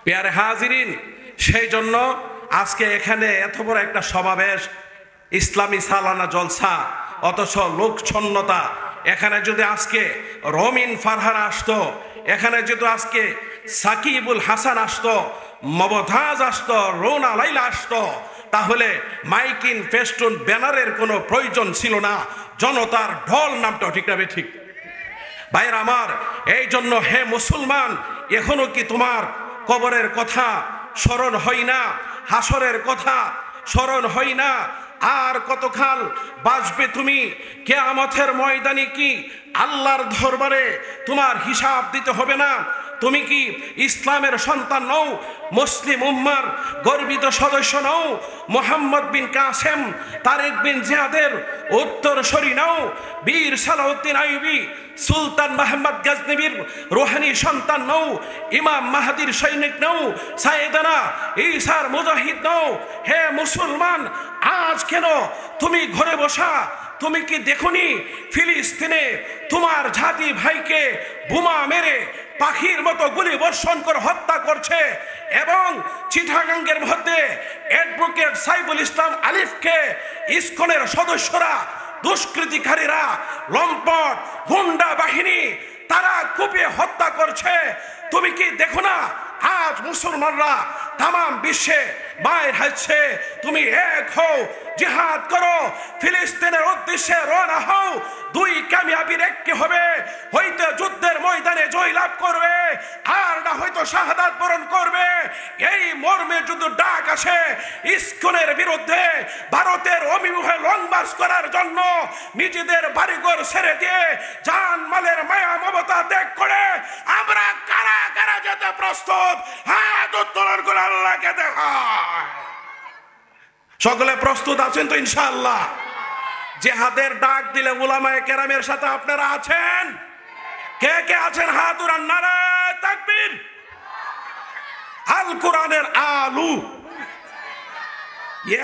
প্রিয় হাজিরিন, সেই জন্য আজকে এখানে এত বড় একটা সমাবেশ, ইসলামী সালানা জলসা, অথচ লোকছন্নতা। এখানে যদি আজকে রমিন ফারহান আসতো, এখানে যদি আজকে সাকিবুল হাসান আসতো, মমতাজ আসতো, রোনা লাইলা আসতো, তাহলে মাইকিন ফেস্টুন ব্যানারের কোনো প্রয়োজন ছিল না। জনতার ঢল নামটা ঠিক না ঠিক? ভাইয়ের আমার, এই জন্য হে মুসলমান, এখনো কি তোমার কবরের কথা স্মরণ হয় না? হাসরের কথা স্মরণ হয় না? আর কতকাল বাঁচবে তুমি? কিয়ামতের ময়দানে কি আল্লাহর দরবারে তোমার হিসাব দিতে হবে না? তুমি কি ইসলামের সন্তান নও? মুসলিম উম্মার গর্বিত সদস্য নও? মোহাম্মদ বিন কাসেম, তারেক বিন জিয়াদের উত্তরসূরি নও? বীর সালাউদ্দিন আইয়ুবী, সুলতান মোহাম্মদ গজনবীর রুহানি সন্তান নও? ইমাম মাহদির সৈনিক নও? সাইয়েদানা ঈসার মুজাহিদ নও? হে মুসলমান, আজ কেন তুমি ঘরে বসা? তুমি কি দেখোনি ফিলিস্তিনে তোমার জাতি ভাইকে বোমা মেরে পাখির মতো গুলি বর্ষণ করে হত্যা করছে, এবং চিটাগাঙ্গের মধ্যে অ্যাডভোকেট সাইফুল ইসলাম আলিফকে ইসকনের সদস্যরা, দুষ্কৃতিকারীরা, লম্পট গুন্ডা বাহিনী তারা কুপিয়ে হত্যা করছে? তুমি কি দেখো না? আজ মুসলমানরা তাম বিশ্বে মায়ের হাসছে, তুমি এক হও, জিহাদ করো, ফিলিস্তিনের উদ্দেশ্যে রওনা হও। দুই কামিয়াবির একটি হবে, হয়তো যুদ্ধের ময়দানে জয়লাভ করবে, আর না হয়তো শাহাদাত বরণ করবে। এই মর্মে যদি ডাক আসে ইসকনের বিরুদ্ধে, ভারতের অভিমুখে লং মার্চ করার জন্য নিজেদের বাড়িঘর ছেড়ে দিয়ে জান মালের মায়া মমতা ত্যাগ করে আমরা কারা কারা যেতে প্রস্তুত? হাত উত্তোলন করে আল্লাহকে দেখায়। সকলে প্রস্তুত আছেন তো ইনশাআল্লাহ? জিহাদের ডাক দিলে উলামায়ে কেরামের সাথে আপনারা আছেন? কে কে আছেন? হাত উড়ান, নারায়ে তাকবীর। আল কোরআনের আলু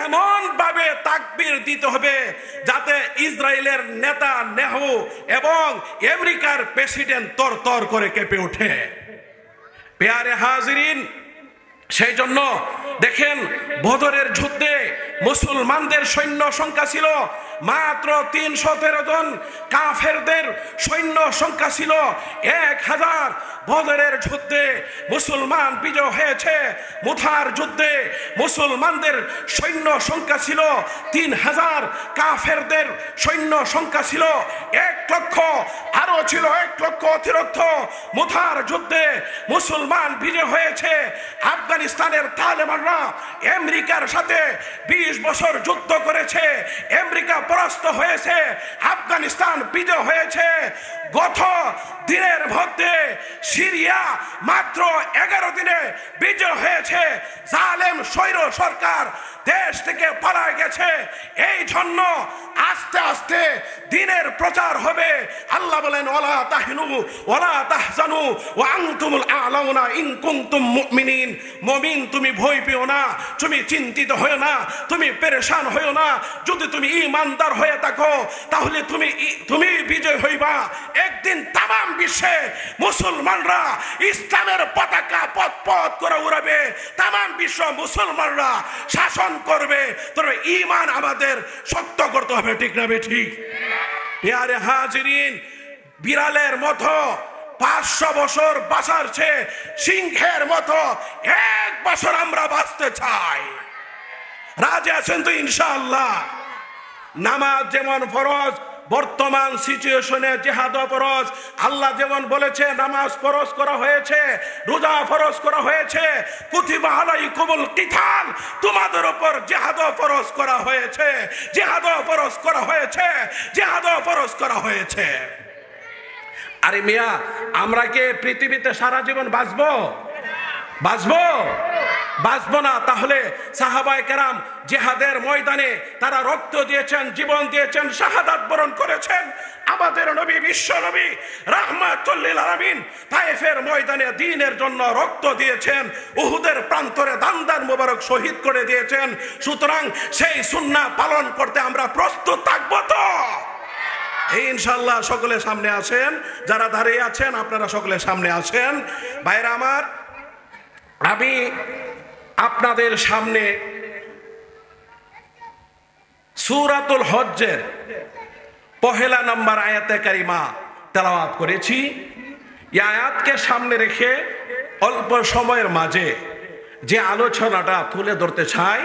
এমন ভাবে তাকবীর দিতে হবে যাতে ইসরায়েলের নেতা নেহু এবং আমেরিকার প্রেসিডেন্ট তরতর করে কেঁপে ওঠে। প্রিয় হাজিরিন, সেই জন্য দেখেন বদরের যুদ্ধে মুসলমানদের সৈন্য সংখ্যা ছিল মাত্র 313 জন, কাফেরদের সৈন্য সংখ্যা ছিল 1000। বদরের যুদ্ধে মুসলমান বিজয় হয়েছে। মুথার যুদ্ধে মুসলমানদের সৈন্য সংখ্যা ছিল 3000, কাফেরদের সৈন্য সংখ্যা ছিল 1 লক্ষ, আরো ছিল 1 লক্ষ অতিরিক্ত। মুথার যুদ্ধে মুসলমান বিজয় হয়েছে। আফগানিস্তানের তালেবানরা আমেরিকার সাথে 20 বছর যুদ্ধ করেছে, আমেরিকা পরাস্ত হয়েছে, আফগানিস্তান বিজয় হয়েছে। গত দিনের মধ্যে সিরিয়া মাত্র 11 দিনে বিজয় হয়েছে। জালেম স্বৈর সরকার দেশ থেকে পালায় গেছে। এই জন্য আস্তে আস্তে দিনের প্রচার হবে। আল্লাহ বলেন, ওয়ালা তাহিনু ওয়ালা তাহজানু ওয়া আনতুমুল আ'লাউনা ইন কুনতুম মুমিনিন। মুমিন, তুমি ভয় পেও না, তুমি চিন্তিত হয়ো না, তুমি পেরেশান হয়ো না। যদি তুমি ঈমানদার হয়ে থাকো তাহলে তুমি বিজয় হইবা। একদিন তাম বিশ্বে মুসলমানরা ইসলামের পতাকা পথ পথ করে উড়াবে, তাম বিশ্ব মুসলমানরা শাসন করবে। তবে ঈমান আমাদের শক্ত করতে হবে, ঠিক না বেঠিক? প্রিয় হাজিরিন, বিড়ালের মতো 500 বছর বাঁচার চেয়ে সিংহের মতো 1 বছর আমরা বাঁচতে চাই। রাজি আছেন তো ইনশাআল্লাহ? নামাজ যেমন ফরজ, বর্তমান সিচুয়েশনে জিহাদ ফরজ। আল্লাহ যেমন বলেছে নামাজ ফরজ করা হয়েছে, রোজা ফরজ করা হয়েছে, কুতিবা আলাইকুমুল কিতাল, তোমাদের উপর জিহাদ ফরজ করা হয়েছে, জিহাদ ফরজ করা হয়েছে, জিহাদ ফরজ করা হয়েছে। আরে মিয়া, আমরা কি পৃথিবীতে সারা জীবন বাঁচবো? বাঁচবো না। তাহলে সাহাবায়ে কেরাম জিহাদের ময়দানে তারা রক্ত দিয়েছেন, জীবন দিয়েছেন, শাহাদাত বরণ করেছেন। আমাদের নবী, বিশ্ব নবী রাহমাতুল লিল আলামিন তায়েফের ময়দানে দ্বীনের জন্য রক্ত দিয়েছেন, উহুদের প্রান্তরে দান মোবারক শহীদ করে দিয়েছেন। সুতরাং সেই সুন্নাহ পালন করতে আমরা প্রস্তুত থাকবো তো ইনশাআল্লাহ? সকলে সামনে আসেন, যারা দাঁড়িয়ে আছেন আপনারা সকলে সামনে আসেন। ভাইরা আমার, আমি আপনাদের সামনে সূরাতুল হজ্জের পহেলা নম্বর আয়াতে কারিমা তেলাওয়াত করেছি। এই আয়াতকে সামনে রেখে অল্প সময়ের মাঝে যে আলোচনাটা তুলে ধরতে চাই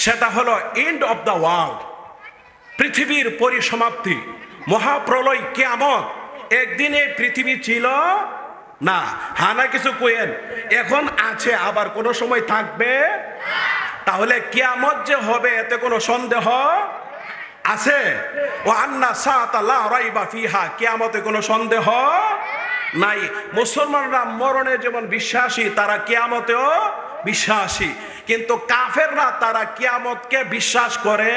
সেটা হলো এন্ড অফ দ্য ওয়ার্ল্ড, পৃথিবীর পরিসমাপ্তি, মহাপ্রলয়, কিয়ামত। একদিন এই পৃথিবী ছিল না, হানা কিছু কইেন, এখন আছে, আবার কোনো সময় থাকবে। তাহলে কিয়ামত যে হবে এতে কোনো সন্দেহ আছে? ও আন্না সাআতা লা রাইবা ফিহা, কিয়ামতে কোনো সন্দেহ নাই। মুসলমানরা মরণে যেমন বিশ্বাসী, তারা কিয়ামতেও বিশ্বাসী, কিন্তু কাফেররা তারা কিয়ামতকে বিশ্বাস করে।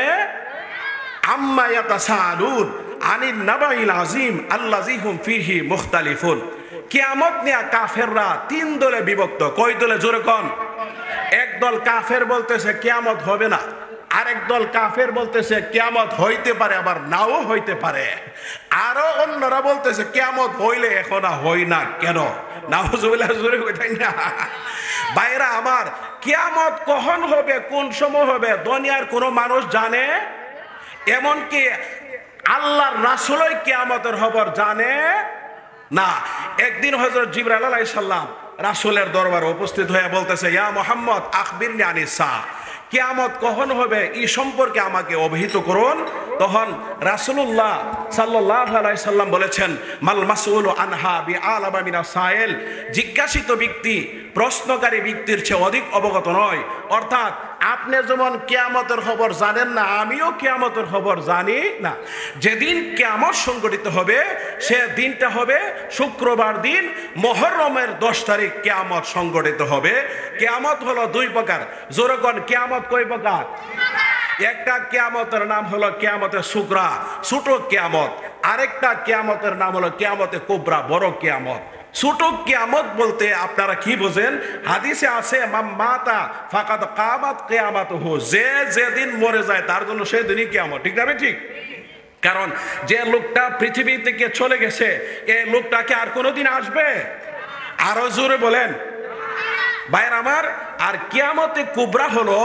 আম্মা ইয়াতাসাআলুন আনিন নাবাইল আযীম আল্লাযী হুম ফীহি মুখতালিফুন। কিয়ামত নিয়ে কাফেররা তিন দলে বিভক্ত। কয় দলে? জোরে কোন। একদল কাফের বলতেছে কিয়ামত হবে না, আরেক দল কাফের বলতেছে কিয়ামত হইতে পারে, আবার নাও হইতে পারে। আরো অন্যরা বলতেছে কিয়ামত হইলে এখন হই না কেন। নাউজুবিল্লাহ, জোরে কইতাই না। ভাইরা আমার, কিয়ামত কখন হবে, কোন সময় হবে, দুনিয়ার কোনো মানুষ জানে? এমনকি আল্লাহর রাসূলই কিয়ামতের খবর জানে না। একদিন হযরত জিবরাইল আলাইহিস সালাম রাসূলের দরবারে উপস্থিত হয়ে বলতেছে, ইয়া মুহাম্মদ আখবিরনি আনিস সাআ, কিয়ামত কখন হবে এই সম্পর্কে আমাকে অবহিত করুন। তখন রাসূলুল্লাহ সাল্লাল্লাহু আলাইহি সাল্লাম বলেছেন, মাল মাসউলু আনহা বিআলামা মিনাস সাইল, জিজ্ঞাসিত ব্যক্তি প্রশ্নকারী ব্যক্তির চেয়ে অধিক অবগত নয়। অর্থাৎ আপনি যেমন কিয়ামতের খবর জানেন না, আমিও কিয়ামতের খবর জানি না। যেদিন কিয়ামত সংঘটিত হবে সে দিনটা হবে শুক্রবার দিন, মুহররমের 10 তারিখ কিয়ামত সংঘটিত হবে। কিয়ামত হলো দুই প্রকার। জোরে কোন, কিয়ামত কয় প্রকার? একটা কিয়ামতের নাম হলো কিয়ামতে সুগরা, ছোট কিয়ামত। আরেকটা কিয়ামতের নাম হলো কিয়ামতে কুবরা, বড় কিয়ামত। ছোট কিয়ামত বলতে আপনারা কি বোঝেন? হাদিসে আছে, মাতা ফাকাদ কামাত কিয়ামাতুহু, যে যেদিন মরে যায় তার জন্য সেদিনই কিয়ামত। ঠিক না? ঠিক। কারণ যে লোকটা পৃথিবী থেকে চলে গেছে, এই লোকটাকে আর কোনোদিন আসবে? আরো জোরে বলেন ভাইয়ের আমার। আর কিয়ামতে কুবরা হলো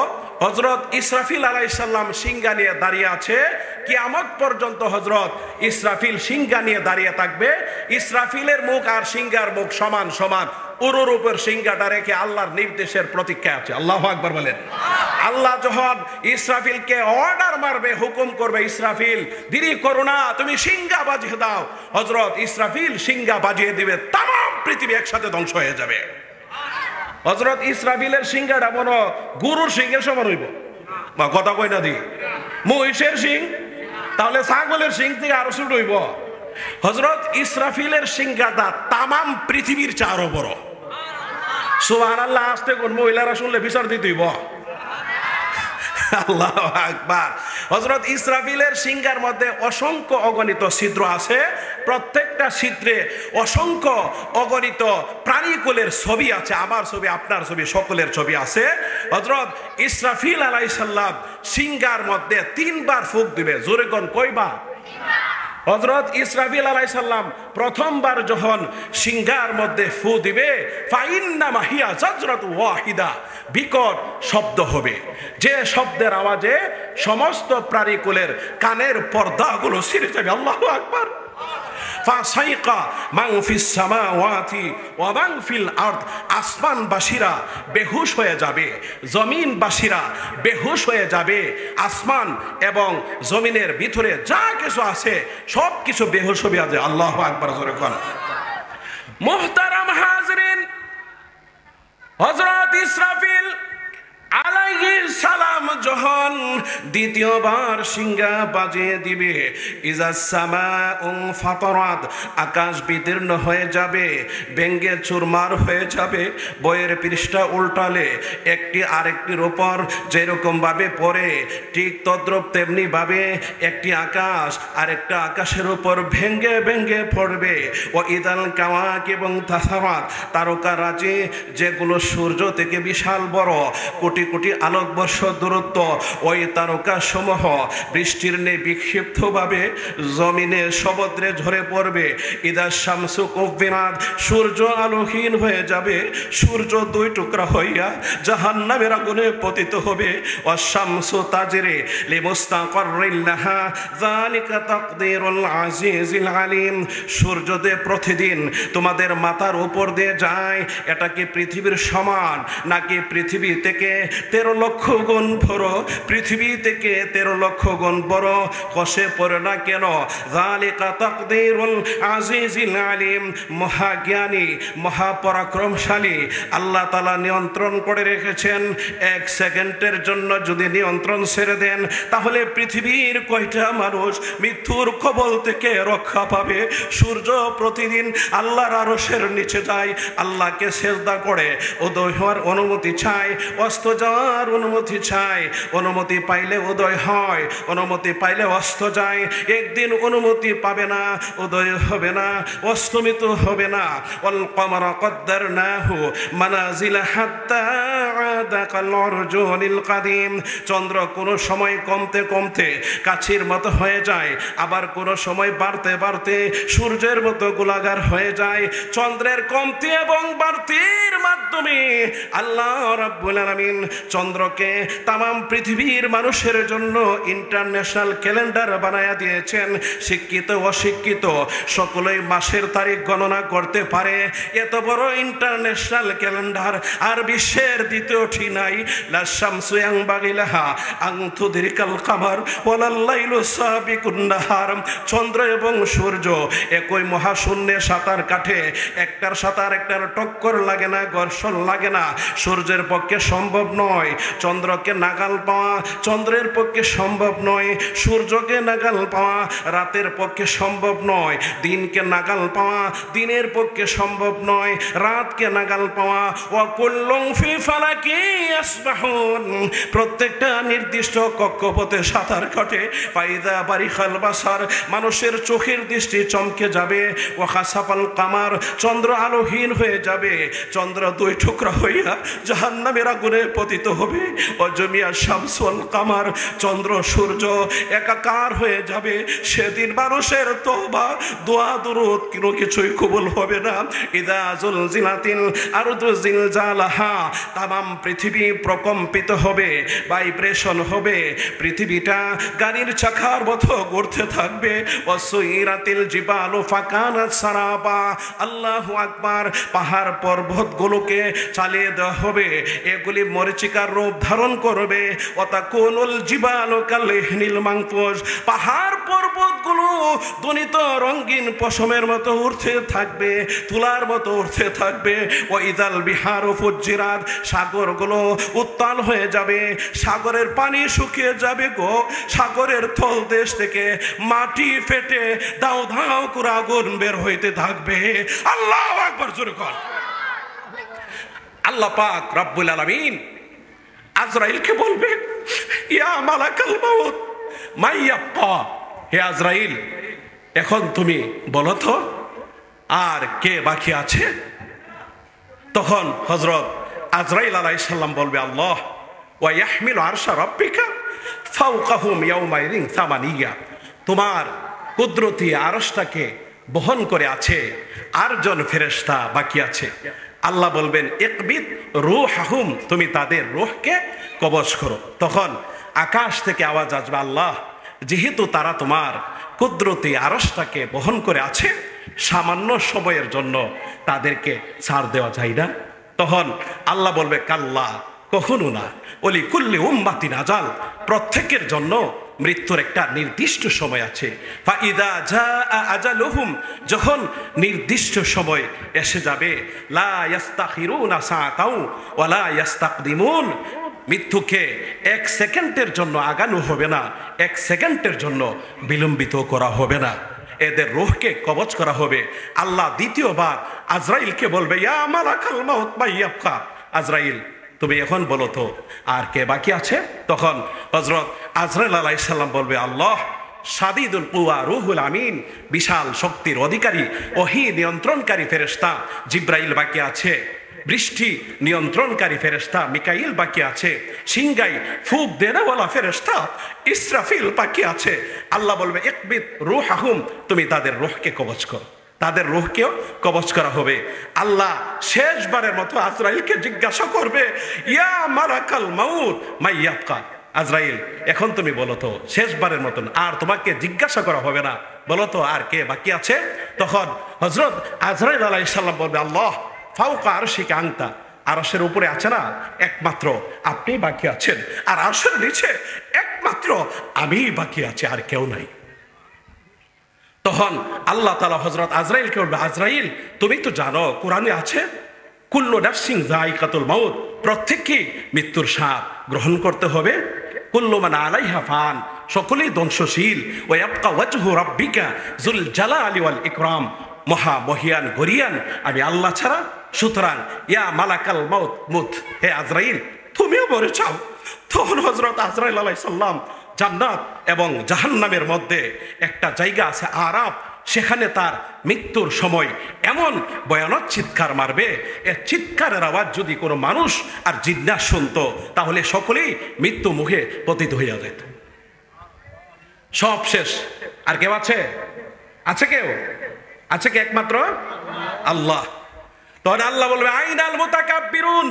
হযরত ইসরাফিল আলাইহিস সালাম সিংহা নিয়ে দাঁড়িয়ে আছে। কিয়ামত পর্যন্ত হযরত ইসরাফিল সিংহা নিয়ে দাঁড়িয়ে থাকবে। ইসরাফিলের মুখ আর সিংহার মুখ সমান সমান, উরুর উপর সিংহাটা রেখে আল্লাহর নির্দেশের প্রতীক্ষায় আছে। আল্লাহু আকবার বলেন। আল্লাহ যখন ইসরাফিলকে অর্ডার মারবে, হুকুম করবে, ইসরাফিল দেরি করো না, তুমি সিংহা বাজিয়ে দাও, হযরত ইসরাফিল সিংহা বাজিয়ে দিবে, তামাম পৃথিবী একসাথে ধ্বংস হয়ে যাবে। হযরত ইসরাফিলের সিংহাটা মনে গরুর সিংহের সমান হইব, কথা কই না দি, মহিষের সিং, তাহলে ছাগলের সিং থেকে আরো ছোট হইব। হযরত ইসরাফিলের সিংহাটা তামাম পৃথিবীর চেয়ে আরো বড়। সুবহানাল্লাহ, আস্তে কোন মহিলারা শুনলে বিচার দিতে হইব। আল্লাহু আকবার। হযরত ইসরাফিলের সিংহার মধ্যে অসংখ্য অগণিত ছিদ্র আছে। প্রত্যেকটা ছিদ্রে অসংখ্য অগণিত প্রাণীকুলের ছবি আছে, আমার ছবি, আপনার ছবি, সকলের ছবি আছে। হযরত ইসরাফিল আলাইহিস সালাম সিংহার মধ্যে 3 বার ফুঁক দিবে। জোরে কোন, কয়বার? হযরত ইসরাফিল আলাইহিস সালাম প্রথমবার যখন সিংহার মধ্যে ফু দিবে, ফাইন্নামা হিয়া জাজরাতু ওয়াহিদা, বিকট শব্দ হবে, যে শব্দের আওয়াজে সমস্ত প্রাণীকুলের কানের পর্দাগুলো ছিঁড়ে যাবে। আল্লাহু আকবার। ফাসাইকা মান ফিস সামাওয়াতি ওয়া মান ফিল আরদ, আসমানবাসীরা বেহুশ হয়ে যাবে, জমিনবাসীরা বেহুশ হয়ে যাবে। আসমান এবং জমিনের ভিতরে যা কিছু আছে সব কিছু বেহুশ হবে। আল্লাহু আকবার, জোরে কোন। মুহতারাম হাজরিন, হযরত ইসরাফিল আলাইহিস সালাম যখন দ্বিতীয়বার সিংহা বাজিয়ে দিবে, ইজাস সামাউ ফাতারাত, আকাশ বিদীর্ণ হয়ে যাবে, ব্যঙ্গে চুরমার হয়ে যাবে। বইয়ের পৃষ্ঠা উল্টালে একটি আরেকটির উপর যেরকম ভাবে পড়ে, ঠিক তদ্রূপ তেমনি ভাবে একটি আকাশ আরেকটা আকাশের উপর ভেঙ্গে ভেঙ্গে পড়বে। ও ইদাল কাওয়াকিব এবং তাসারাত, তারকারাজি যেগুলো সূর্য থেকে বিশাল বড়, কোটি কোটি কোটি আলোকবর্ষ দূরত্ব ওই তারকা সমূহ বৃষ্টির নেই বিক্ষিপ্তভাবে জমিনে সমুদ্রে ঝরে পড়বে। ইদা শামসু কুব্বিরাত, সূর্য আলোহীন হয়ে যাবে, সূর্য দুই টুকরা হইয়া জাহান্নামের আগুনে পতিত হবে। ওয়াশ-শামসু তাজরি লিমুস্তাকাররিন লাহা যালিকা তাকদীরুল আজিজিল আলিম। সূর্য যে প্রতিদিন তোমাদের মাথার উপর দিয়ে যায়, এটা কি পৃথিবীর সমান নাকি পৃথিবী থেকে 13 লক্ষ গুণ বড়? পৃথিবী থেকে 13 লক্ষ গুণ বড়। কষে পড়ে না কেন? যালিকা তাকদীরুল আজিজিল আলিম, মহাজ্ঞানী মহাপরাক্রমশালী আল্লাহ তাআলা নিয়ন্ত্রণ করে রেখেছেন। 1 সেকেন্ডের জন্য যদি নিয়ন্ত্রণ ছেড়ে দেন, তাহলে পৃথিবীর কয়টা মানুষ মৃত্যুর কবল থেকে রক্ষা পাবে? সূর্য প্রতিদিন আল্লাহর আরশের নিচে যায়, আল্লাহকে সেজদা করে, উদয় হওয়ার অনুমতি চায়, অস্ত যাওয়ার অনুমতি চায়। অনুমতি পাইলে উদয় হয়, অনুমতি পাইলে অস্ত যায়। একদিন অনুমতি পাবে না, উদয় হবে না, অস্তমিত হবে না। ওয়াল কমারা কদ্দারনাহু মানাজিলা হাত্তা আদা কাল উরজুনিল কাদিম। চন্দ্র কোনো সময় কমতে কমতে কাছির মতো হয়ে যায়, আবার কোনো সময় বাড়তে বাড়তে সূর্যের মতো গোলাকার হয়ে যায়। চন্দ্রের কমতি এবং বাড়তির মাধ্যমে আল্লাহ রাব্বুল আলামিন চন্দ্রকে তামাম পৃথিবীর মানুষের জন্য ইন্টারন্যাশনাল ক্যালেন্ডার বানায়া দিয়েছেন। শিক্ষিত অশিক্ষিত সকলেই মাসের তারিখ গণনা করতে পারে। এত বড় ইন্টারন্যাশনাল ক্যালেন্ডার আর বিশ্বের দ্বিতীয়টি নাই। লা শামসু ইয়ানবাগি লাহা আন তুদরিকাল কামার ওয়ালাল লাইলু সাবিকুন নাহার। চন্দ্র এবং সূর্য একই মহাশূন্যে সাঁতার কাটে, একটার সাঁতার একটার টক্কর লাগে না, ঘর্ষণ লাগে না। সূর্যের পক্ষে সম্ভব নয় চন্দ্রকে নাগাল পাওয়া, চন্দ্রের পক্ষে সম্ভব নয় সূর্যকে নাগাল পাওয়া, রাতের পক্ষে সম্ভব নয় দিনকে নাগাল পাওয়া, দিনের পক্ষে সম্ভব নয় রাতকে নাগাল পাওয়া। ওয়া কুল্লুন ফি ফালাকি ইয়াসবাহুন। প্রত্যেকটা নির্দিষ্ট কক্ষপথে সাঁতার কাটে। ফাইদা বারিখাল বাসার, মানুষের চোখের দৃষ্টি চমকে যাবে। ওয়া খাসাফাল কামার, চন্দ্র আলোহীন হয়ে যাবে, চন্দ্র দুই টুকরা হইয়া জাহান্নামের আগুনে পতিত হবে। ও জমিয়া শামসু ওয়াল কামার, চন্দ্র সূর্য একাকার হয়ে যাবে। সেদিন মানুষের তওবা দোয়া দুরূদ কোনো কিছুই কবুল হবে না। ইদা জুলজিলাতিল আরদু জিলজালাহা, তামাম পৃথিবী প্রকম্পিত হবে, ভাইব্রেশন হবে, পৃথিবীটা গাড়ির চাকার মতো ঘুরতে থাকবে। ওয়াসুইরাতিল জিবালু ফাকানাত সারাবা, আল্লাহু আকবার। পাহাড় পর্বতগুলোকে চালিয়ে দেওয়া হবে, এগুলি মরীচিকার রূপ ধারণ করবে। ওয়াতাকুনুল জিবালু কালহিনিল মানফুস, পাহাড় পর্বতগুলো দনিত রঙিন পশমের মতো উঠতে থাকবে, তুলার মতো উঠতে থাকবে। ওয়াইদাল বিহারু ফুজ্জিরাত, সাগরগুলো উত্তাল হয়ে যাবে, সাগরের পানি শুকিয়ে যাবে গো। সাগরের তলদেশ থেকে মাটি ফেটে দাও দাও করে আগুন বের হইতে থাকবে। আল্লাহু আকবার, জোরে কর। আল্লাহ পাক রব্বুল আলামিন আজরাইলকে বলবে, ইয়া মালাকাল মাউত মাইয়াক্কা, হে আজরাইল এখন তুমি বলো তো আর কে বাকি আছে? তখন হযরত আজরাইল আলাইহিস সালাম বলবে, আল্লাহ। ওয়া ইয়াহমিলু আরশা রাব্বিকা ফাওকাহুম ইয়াওমাইযিন সামানিয়া, তোমার কুদরতি আরশটাকে বহন করে আছে 8 জন ফেরেশতা বাকি আছে। আল্লাহ বলবেন, ইকবিদ রূহাহুম, তুমি তাদের রূহকে কবজ করো। তখন আকাশ থেকে আওয়াজ আসবে, আল্লাহ যেহেতু তারা তোমার কুদরতি আরশটাকে বহন করে আছে, সামান্য সময়ের জন্য তাদেরকে ছাড় দেওয়া যায় না। তখন আল্লাহ বলবে, কাল্লা, কখনো না। ওলি কুল্লি উম্মাতিন আজাল, প্রত্যেকের জন্য মৃত্যুর একটা নির্দিষ্ট সময় আছে। ফাইদা জাআ আজালুহুম, যখন নির্দিষ্ট সময় এসে যাবে, লা ইস্তাখিরুনা সাআতাও ওয়া লা ইস্তাকদিমুন, মৃত্যুকে 1 সেকেন্ডের জন্য আগানো হবে না, 1 সেকেন্ডের জন্য বিলম্বিত করা হবে না, এদের রূহকে কবজ করা হবে। আল্লাহ দ্বিতীয়বার আজরাইলকে বলবে, ইয়া মালাকাল মাউত মাইয়াক্কা, আজরাইল তুমি এখন বলো তো আর কে বাকি আছে? তখন হযরত আজরাইল আলাইহিস সালাম বলবে, আল্লাহ শাদীদুল কুওয়া রূহুল আমিন, বিশাল শক্তির অধিকারী ওহী নিয়ন্ত্রণকারী ফেরেশতা জিবরাইল বাকি আছে। বৃষ্টি নিয়ন্ত্রণকারী ফেরেশতা মিকাইল বাকি আছে, সিংগাই ফুক দেনেওয়ালা ফেরেশতা ইসরাফিল বাকি আছে। আল্লাহ বলবে ইকবিত রূহাহুম, তুমি তাদের রূহকে কবজ করো, তাদের রূহকেও কবজ করা হবে। আল্লাহ শেষবারের মতো আজরাইলকে জিজ্ঞাসা করবে, ইয়া মালাকাল মাউত মা ইয়াবকা। আজরাইল, এখন তুমি বলো তো, শেষবারের মতন আর তোমাকে জিজ্ঞাসা করা হবে না, বলো তো আর কে বাকি আছে? তখন হযরত আজরাইল আলাইহিস সালাম বলবে, আল্লাহ ফাওকা আরশিকা আনতা, আরশের উপরে আছে না একমাত্র আপনি বাকি আছেন, আর আরশের নিচে একমাত্র আমিই বাকি আছি, আর কেউ নাই। তখন আল্লাহ তাআলা হযরত আজরাইলকে বলবে, আজরাইল তুমি তো জানো কোরআনে আছে কুল্লু নাফসিন যায়িকাতুল মাউত, প্রত্যেককে মৃত্যুর স্বাদ গ্রহণ করতে হবে। কুল্লু মান আলাইহা ফান, সকলেই ধ্বংসশীল। ওয়া ইয়াবকা ওয়াজহু রাব্বিকা যুল জালালি ওয়াল ইকরাম, মহা মহিয়ান গরিয়ান আমি আল্লাহ ছাড়া। সুতরাং ইয়া মালাকাল মাউত মুত, হে আজরাইল তুমিও মরে যাও। তখন হযরত আজরাইল আলাইহিস সালাম জান্নাত এবং জাহান্নামের মধ্যে একটা জায়গা আছে আরাফ, সেখানে তার মৃত্যুর সময় এমন ভয়ানক চিৎকার মারবে, এর চিৎকারের আওয়াজ যদি কোনো মানুষ আর জিজ্ঞাসা শুনতো তাহলে সকলেই মৃত্যু মুখে পতিত হইয়া যেত। সব শেষ। আর কেউ আছে? আছে কেউ? আছে কি? একমাত্র আল্লাহ। তখন আল্লাহ বলবে, আইনাল মুতাকাব্বিরুন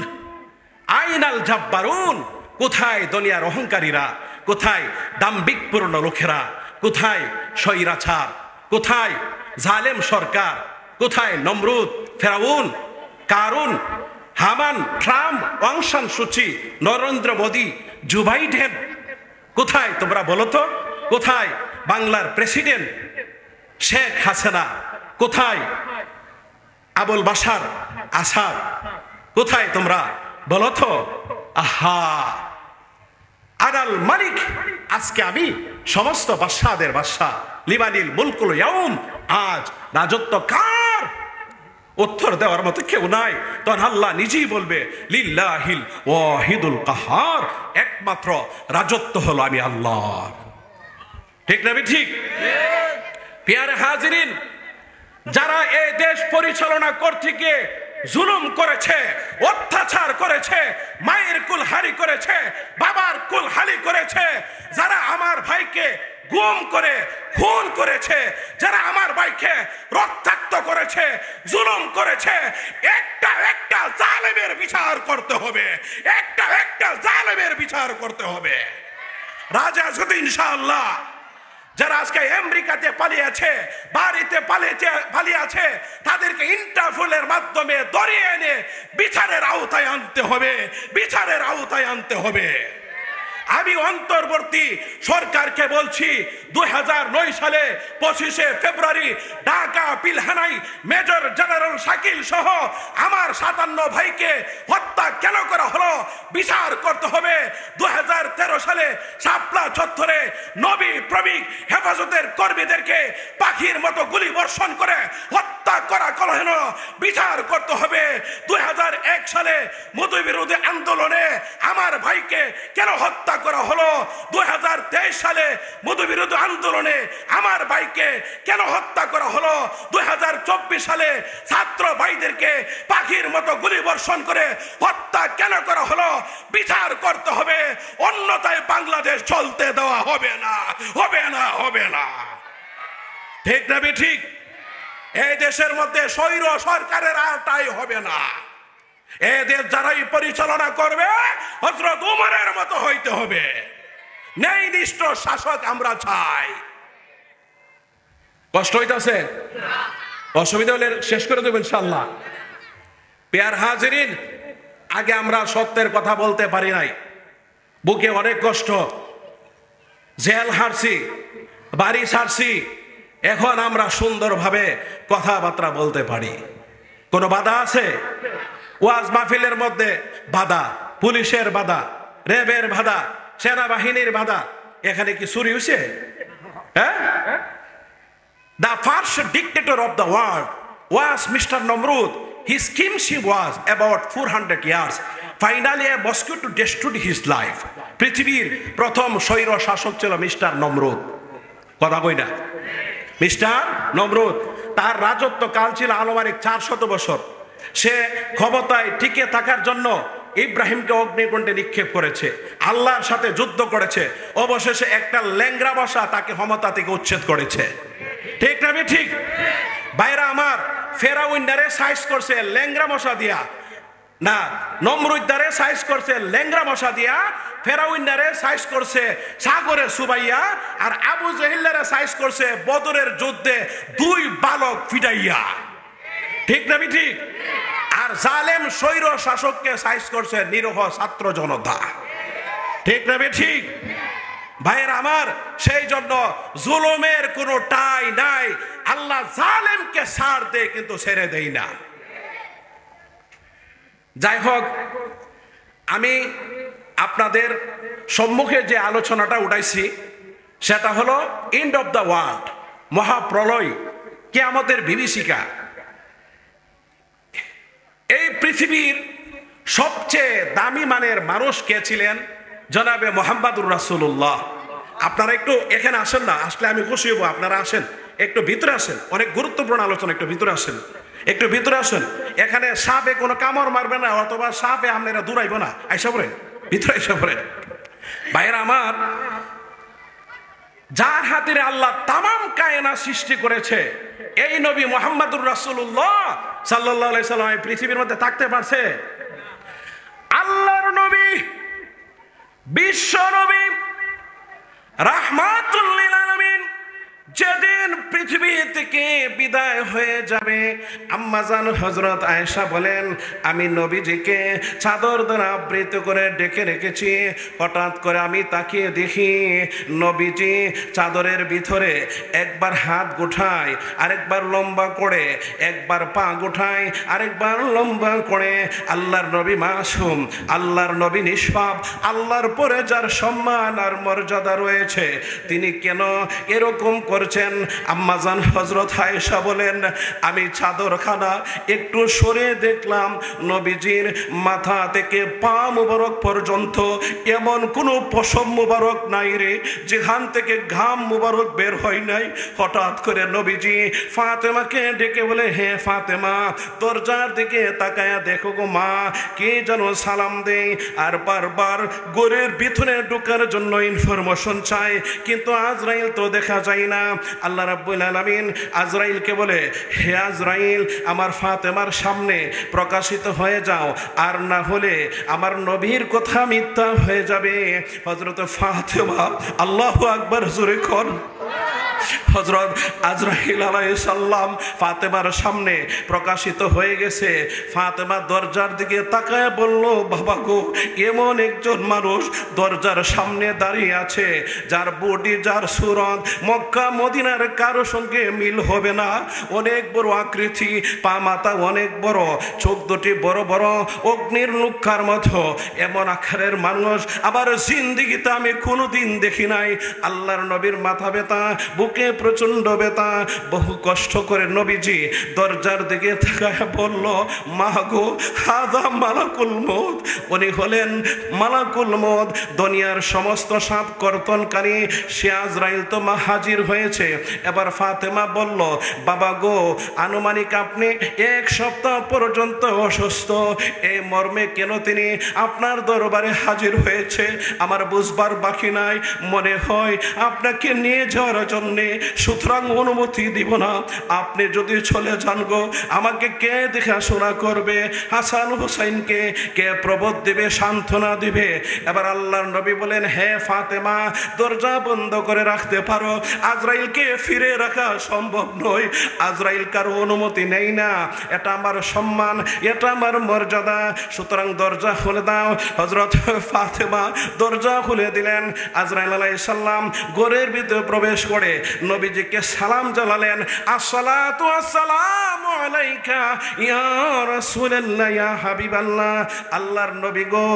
আইনাল জাব্বারুন, কোথায় দুনিয়ার অহংকারীরা, কোথায় দাম্ভিকপূর্ণ লোকেরা, কোথায় স্বৈরাচার, কোথায় জালেম সরকার, কোথায় নমরুদ, ফেরাউন, কারুন, হামান, ট্রাম্প, অং সান সুচি, নরেন্দ্র মোদী, জো বাইডেন, কোথায় তোমরা বলো তো? কোথায় বাংলার প্রেসিডেন্ট শেখ হাসিনা, কোথায় আবুল বাশার আসাদ, কোথায় তোমরা বলো তো? আহা, আনাল মালিক, আজকে আমি সমস্ত বাদশাদের বাদশা, লিমানিল মুলকুল ইয়াউম, আজ রাজত্ব কার? উত্তর দেওয়ার মতো কেউ নাই। তখন আল্লাহ নিজেই বলবে, লিল্লাহিল ওয়াহিদুল কাহার, একমাত্র রাজত্ব হলো আমি আল্লাহ। ঠিক না? ঠিক। প্রিয় হাজিরিন, যারা এই দেশ পরিচালনা করতে গিয়ে জুলুম করেছে, অত্যাচার করেছে, মায়ের কুলহারি করেছে, বাবার কুলহারি করেছে, যারা আমার ভাইকে গুম করে খুন করেছে, যারা আমার ভাইকে রক্তাক্ত করেছে, জুলুম করেছে, একটা একটা জালেমের বিচার করতে হবে, একটা একটা জালেমের বিচার করতে হবে। রাজা যদি ইনশাআল্লাহ যারা আজকে আমেরিকাতে পালিয়েছে, বাড়িতে পালিয়ে আছে, তাদেরকে ইন্টারপোলের মাধ্যমে ধরিয়ে এনে বিচারের আওতায় আনতে হবে, বিচারের আওতায় আনতে হবে। আমি অন্তর্বর্তী সরকারকে বলছি, 2009 সালে 25শে ফেব্রুয়ারি ঢাকা পিলখানায় মেজর জেনারেল শাকিল সহ আমার 57 ভাইকে হত্যা কেন করা হলো বিচার করতে হবে। 2013 সালে শাপলা চত্বরে নবী প্রেমিক হেফাজতের কর্মীদেরকে পাখির মতো গুলি বর্ষণ করে হত্যা করা হলো বিচার করতে হবে। 2001 সালে মধু বিরোধী আন্দোলনে আমার ভাইকে কেন হত্যা করা হলো? 2023 সালে মধু বিরোধী আন্দোলনে আমার ভাইকে কেন হত্যা করা হলো? 2024 সালে ছাত্র ভাইদেরকে পাখির মতো গুলি বর্ষণ করে হত্যা কেন করা হলো বিচার করতে হবে, অন্যথায় বাংলাদেশ চলতে দেওয়া হবে না, হবে না, হবে না। ঠিক না? ঠিক। এই দেশের মধ্যে স্বৈর সরকারের আওতায় হবে না। এদের যারাই পরিচালনা করবে হযরত উমরের মতো হইতে হবে। ন্যায়নিষ্ঠ শাসক আমরা চাই। কষ্ট হইতাছে? অসুবিধা হলে শেষ করে দেব ইনশাআল্লাহ। প্রিয় হাজিরিন, আগে আমরা সত্যের কথা বলতে পারি নাই, বুকে অনেক কষ্ট, জেল হারছি, বাড়ি ছাড়ছি, এখন আমরা সুন্দরভাবে কথাবার্তা বলতে পারি। কোনো বাধা আছে? ওয়াজ মাহফিলের মধ্যে বাধা, পুলিশের বাধা, র্যাবের বাধা, সেনাবাহিনীর বাধা। এখানে কি চুরি হয়েছে? হ্যাঁ? The first dictator of the world was Mr. Namrud. His kingship was about 400 years. Finally, a mosquito destroyed his life. পৃথিবীর প্রথম স্বৈর শাসক ছিল মিস্টার নমরুদ। কথা কই না? মিস্টার নমরুদ। তার রাজত্ব কাল ছিল আনুমানিক 400 বছর। সে ক্ষমতায় টিকে থাকার জন্য ইব্রাহিমকে অগ্নিকুণ্ডে নিক্ষেপ করেছে, আল্লাহর সাথে যুদ্ধ করেছে, অবশেষে একটা ল্যাংড়া মশা তাকে ক্ষমতা থেকে উচ্ছেদ করেছে। ঠিক না ঠিক? ভাইরা আমার, ফেরাউন্ডারে সাইজ করছে ল্যাংড়া মশা দিয়া, না নমরুদ্দারে সাইজ করছে ল্যাংড়া মশা দিয়া, ফেরাউন্ডারে সাইজ করছে সাগরে সুবাইয়া, আর আবু জেহেলের সাইজ করছে বদরের যুদ্ধে 2 বালক ফিটাইয়া। ঠিক না ঠিক? আর জালেম স্বৈর শাসককে সাইজ করছে নিরহ ছাত্র জনতা। ঠিক না ঠিক? ভাইয়ের আমার, সেই জন্য জুলুমের কোনো ঠাঁই নাই। আল্লাহ জালেমকে ছাড় দেয় কিন্তু ছেড়ে দেই না। যাই হোক, আমি আপনাদের সম্মুখে যে আলোচনাটা উঠাইছি সেটা হলো এন্ড অফ দ্য ওয়ার্ল্ড, মহাপ্রলয়, কিয়ামতের বিভীষিকা। এই পৃথিবীর সবচেয়ে দামি মানের মানুষ কে ছিলেন? জনাবে মুহাম্মদুর রাসূলুল্লাহ। আপনারা একটু এখানে আসেন না, আসলে আমি খুশি হব। আপনারা আসেন, একটু ভিতরে আসেন, অনেক গুরুত্বপূর্ণ আলোচনা, একটু ভিতরে আসেন, একটু ভিতরে আসেন। এখানে সাপে কোনো কামড় মারবে না, অথবা সাপে আপনারা দূরাইব না। আইসা পড়েন, ভিতরে আইসা পড়েন। ভাইয়েরা আমার, যার হাতে আল্লাহ তামাম কায়নাত সৃষ্টি করেছে, এই নবী মুহাম্মদুর রাসূলুল্লাহ সাল্লাল্লাহু আলাইহি সাল্লাম এই পৃথিবীর মধ্যে থাকতে পারছে? আল্লাহর নবী, বিশ্ব নবী, রাহমাতুল লিল আলামিন যেদিন পৃথিবী থেকে বিদায় হয়ে যাবে, আম্মাজান হযরত আয়েশা বলেন, আমি নবীজিকে চাদর দ্বারা আবৃত করে ডেকে রেখেছি। হঠাৎ করে আমি তাকিয়ে দেখি নবীজি চাদরের ভিতরে একবার হাত গোঠায়, আরেকবার লম্বা করে, একবার পা গোঠায়, আরেকবার লম্বা করে। আল্লাহর নবী মাসুম, আল্লাহর নবী নিষ্পাপ, আল্লাহর পরে যার সম্মান আর মর্যাদা রয়েছে, তিনি কেন এরকম করছেন? আম্মাজান হযরত আয়েশা বলেন, আমি চাদরখানা একটু সরে দেখলাম নবীজির মাথা থেকে পা মুবারক পর্যন্ত এমন কোনো পশম মুবারক নাই রে, যেখান থেকে ঘাম মুবারক বের হয় নাই। হঠাৎ করে নবীজি ফাতেমাকে ডেকে বলে, হে ফাতেমা, দরজার দিকে তাকায়া দেখো গো মা, কে যেন সালাম দেয়। আর বারবার গোরের ভিতরে ঢোকার জন্য ইনফরমেশন চায়, কিন্তু আজরাইল তো দেখা যায় না। আল্লাহ রাব্বুল আলামিন আজরাইলকে বলে, হে আজরাইল, আমার ফাতেমার সামনে প্রকাশিত হয়ে যাও, আর না হলে আমার নবীর কথা মিথ্যা হয়ে যাবে। হযরত ফাতেমা, আল্লাহু আকবার জোরে কোন, হযরত আজরাইল আলাইহিস সালাম ফাতেমার সামনে প্রকাশিত হয়ে গেছে। ফাতেমা দরজার দিকে তাকায় বলল, বাবা গো, এমন একজন মানুষ দরজার সামনে দাঁড়িয়ে আছে যার বডি, যার সুরত মক্কা মদিনার কারো সঙ্গে মিল হবে না। অনেক বড় আকৃতি, পা মাথা অনেক বড়, চোখ দুটি বড় বড়, অগ্নির লুক্ষার মতো এমন আকারের মানুষ আবার জিন্দেগিতে আমি কোনোদিন দেখি নাই। আল্লাহর নবীর মাথা ব্যথা, বুকে প্রচন্ড ব্যথা, বহু কষ্ট করে নবীজি দরজার দিকে তাকায় বলল, মা গো, হাযা মালাকুল মউত। উনি হলেন মালাকুল মউত, দুনিয়ার সমস্ত সাপ কর্তনকারী সে আজরাইল তো মা হাজির হয়েছে। এবার ফাতেমা বলল, বাবা গো, আনুমানিক আপনি 1 সপ্তাহ পর্যন্ত অসুস্থ, এই মর্মে কেন তিনি আপনার দরবারে হাজির হয়েছে আমার বুঝবার বাকি নাই। মনে হয় আপনাকে নিয়ে যাওয়ার জন্যে, সুতরাং অনুমতি দিব না। আপনি যদি চলে যান গো, আমাকে কে দেখাশোনা করবে? হাসান হুসাইনকে কে প্রবোধ দিবে, সান্ত্বনা দিবে? এবার আল্লাহর নবী বলেন, হে ফাতেমা, দরজা বন্ধ করে রাখতে পারো, আজরাইলকে ফিরে রাখা সম্ভব নয়। আজরাইল কারো অনুমতি নেই না, এটা আমার সম্মান, এটা আমার মর্যাদা, সুতরাং দরজা খুলে দাও। হযরত ফাতেমা দরজা খুলে দিলেন। আজরাইল আলাইহিস সালাম ঘরের ভিতরে প্রবেশ করে নবীজিকে সালাম জানালেন, আসসালাতু আসসালামু আলাইকা ইয়া রাসূলুল্লাহ, ইয়া হাবিবাল্লাহ। আল্লাহর নবী গো,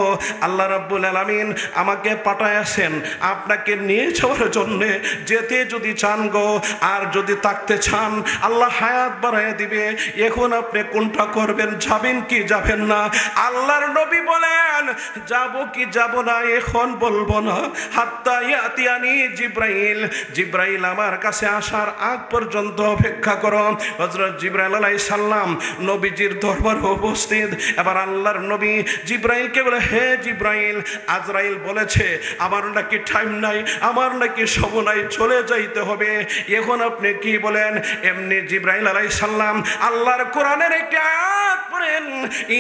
আল্লাহ রাব্বুল আলামিন আমাকে পাঠাইছেন আপনাকে নিয়ে যাওয়ার জন্য। যেতে যদি চান গো, আর যদি থাকতে চান আল্লাহ হায়াত বাড়ায় দিবে। এখন আপনি কোনটা করবেন, যাবেন কি যাবেন না? আল্লাহর নবী বলেন, যাব কি যাব না এখন বলবো না, হাত্তা ইয়াতিয়ানি জিব্রাইল। জিব্রাইল আমার আমার কাছে আসার আগ পর্যন্ত অপেক্ষা করো। হযরত জিবরাইল আলাইহিস সালাম নবীজির দরবারে উপস্থিত। এবার আল্লাহর নবী জিবরাইলকে বলে, হে জিবরাইল, আজরাইল বলেছে আমার নাকি টাইম নাই, আমার নাকি সময় নাই, চলে যাইতে হবে, এখন আপনি কি বলেন? এমনি জিবরাইল আলাইহিস সালাম আল্লাহর কোরআনের একটি আয়াত পড়েন,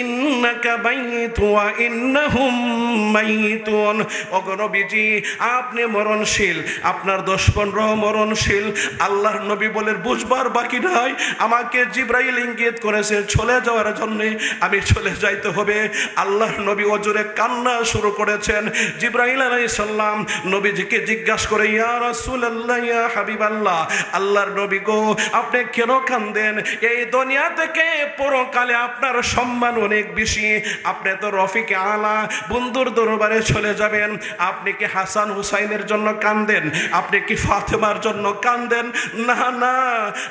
ইন্নাকা মাইয়িতুন ওয়া ইন্নাহুম মাইয়িতুন। ওগো নবীজি, আপনি মরণশীল, আপনার 10-15 মরণশীল। আল্লাহর নবী বলেন, বুঝবার বাকি নাই, আমাকে জিবরাইল ইঙ্গিত করেছে চলে যাওয়ার জন্য, আমি চলে যাইতে হবে। আল্লাহর নবী ওজোরে কান্না শুরু করেছেন। জিবরাইল আলাইহিস সালাম নবীজিকে জিজ্ঞাসা করে, ইয়া রাসূলুল্লাহ, ইয়া হাবিবাল্লাহ, আল্লাহর নবী গো, আপনি কেন কান্দেন? এই দুনিয়া থেকে পরকালে আপনার সম্মান অনেক বেশি, আপনি তো রফিকে আলা, বন্ধুর দরবারে চলে যাবেন। আপনি কি হাসান হুসাইনের জন্য কান্দেন? আপনি কি ফাতেমার জন্য কান্দেন? না না,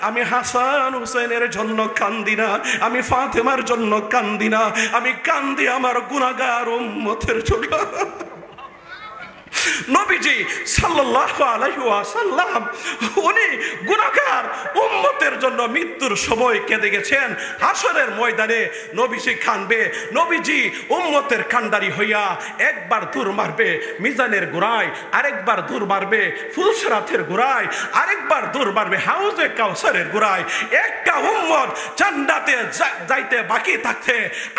আমি হাসান হুসাইনের জন্য কান্দি না, আমি ফাতেমার জন্য কান্দি না, আমি কান্দি আমার গুনাহগার উম্মতের জন্য। নবীজি সাল্লাল্লাহু আলাইহি ওয়াসাল্লাম উনি গুনাহগার উম্মতের জন্য মৃত্যুর সময় কেঁদে গেছেন। হাসরের ময়দানে নবীজি কাঁদবে। নবীজি উম্মতের কান্ডারি হইয়া একবার দূর মারবে মিজানের গোড়ায়, আরেকবার দূর মারবে ফুলসরাতের গোড়ায়, আরেকবার দূর মারবে হাউজে কাউসারের গোড়ায়। একটা উম্মত জান্নাতে যাইতে বাকি থাকতে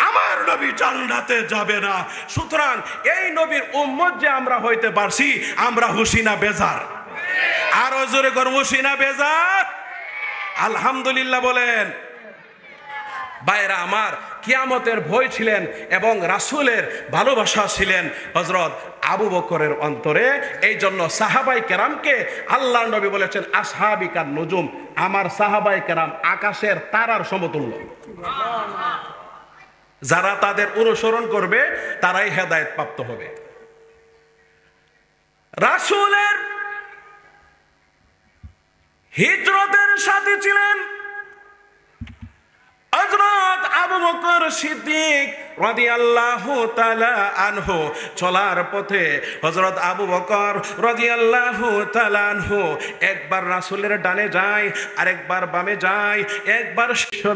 আমার নবী জান্নাতে যাবে না। সুতরাং এই নবীর উম্মত যে আমরা হইতে পারছি, আমরা খুশি না বেজার? আরো জোরে কর, খুশি না বেজার? আলহামদুলিল্লাহ বলেন। ভাইরা আমার, কিয়ামতের ভয় ছিলেন এবং রাসূলের ভালোবাসা ছিলেন হযরত আবু বকরের অন্তরে। এই জন্য সাহাবায়ে কেরামকে আল্লাহর নবী বলেছেন, আসহাবি কান নুজুম, আমার সাহাবায়ে কেরাম আকাশের তারার সমতুল্য। যারা তাদের অনুসরণ করবে তারাই হেদায়েত প্রাপ্ত হবে। রাসূলের হিজরতের সাথে ছিলেন হযরত আবু বকর সিদ্দিক রাদিয়াল্লাহু তাআলা আনহু। চলার পথে হযরত আবু বকর রাদিয়াল্লাহু তাআলা আনহু একবার রাসূলের ডানে যায়, আরেকবার বামে যায়। একবার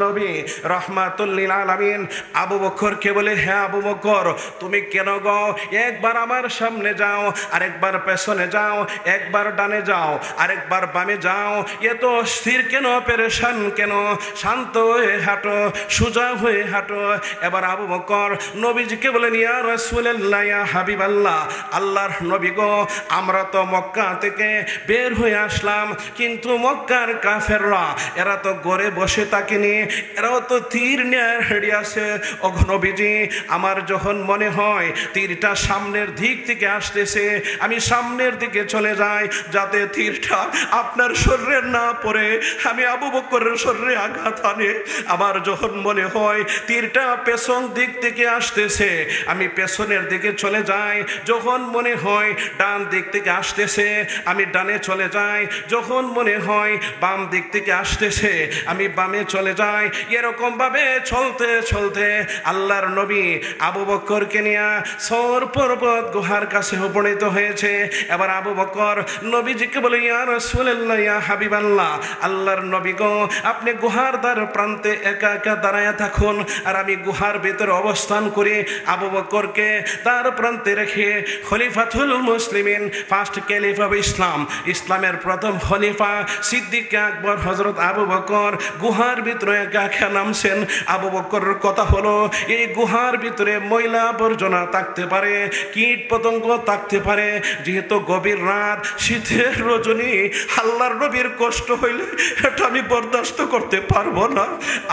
নবী রাহমাতুল লিল আলামিন আবু বকরকে বলে, হে আবু বকর, তুমি কেন গো একবার আমার সামনে যাও, আরেকবার পেছনে যাও, একবার ডানে যাও, আরেকবার বামে যাও, এত স্থির কেন, পেরেশান কেন? শান্ত হয়ে হাঁটো, সোজা হয়ে হাঁটো। এবার আবু বকর নবীজিকে বলেন, ইয়া রাসূলুল্লাহ, ইয়া হাবিবাল্লাহ, আল্লাহর নবী গো, আমরা তো মক্কা থেকে বের হয়ে আসলাম, কিন্তু মক্কার কাফেররা এরা তো ঘরে বসে থাকেনি, এরাও তো তীর নিয়ে রেডি আছে। ও নবীজি, আমার যখন মনে হয় তীরটা সামনের দিক থেকে আসতেছে, আমি সামনের দিকে চলে যাই যাতে তীরটা আপনার শরীরে না পড়ে, আমি আবু বকরের শরীরে আঘাত আনে। আমার যখন মনে হয় তীরটা পেছন দিক থেকে আসতেছে, আমি পেছনের দিকে চলে যাই। যখন মনে হয় ডান দিক থেকে আসতেছে, আমি ডানে চলে যাই। যখন মনে হয় বাম দিক থেকে আসতেছে, আমি বামে চলে যাই। এরকম ভাবে চলতে চলতে আল্লাহর নবী আবু বকরকে নিয়ে সওর পর্বত গুহার কাছে উপনীত হয়েছে। এবার আবু বকর নবীজিকে বলে, ইয়া রাসূলুল্লাহ, ইয়া হাবিবাল্লাহ, আল্লাহর নবী গো, আপনি গুহার দ্বার প্রান্তে একা একা দাঁড়ায় থাকুন, আর আমি গুহার ভিতরে অবস্থান করি। আবু বকরকে তার প্রান্তে রেখে খলিফাতুল মুসলিমিন, ফার্স্ট ক্যালিফ অফ ইসলাম, ইসলামের প্রথম খলিফা সিদ্দিক আকবর হযরত আবু বকর গুহার ভিতরে একা একা নামছেন। আবু বকরের কথা হলো, এই গুহার ভিতরে ময়লা আবর্জনা থাকতে পারে, কীট পতঙ্গ থাকতে পারে, যেহেতু গভীর রাত, শীতের রজনী, আল্লাহর নবীর কষ্ট হইলে এটা আমি বরদাস্ত করতে পারবো না।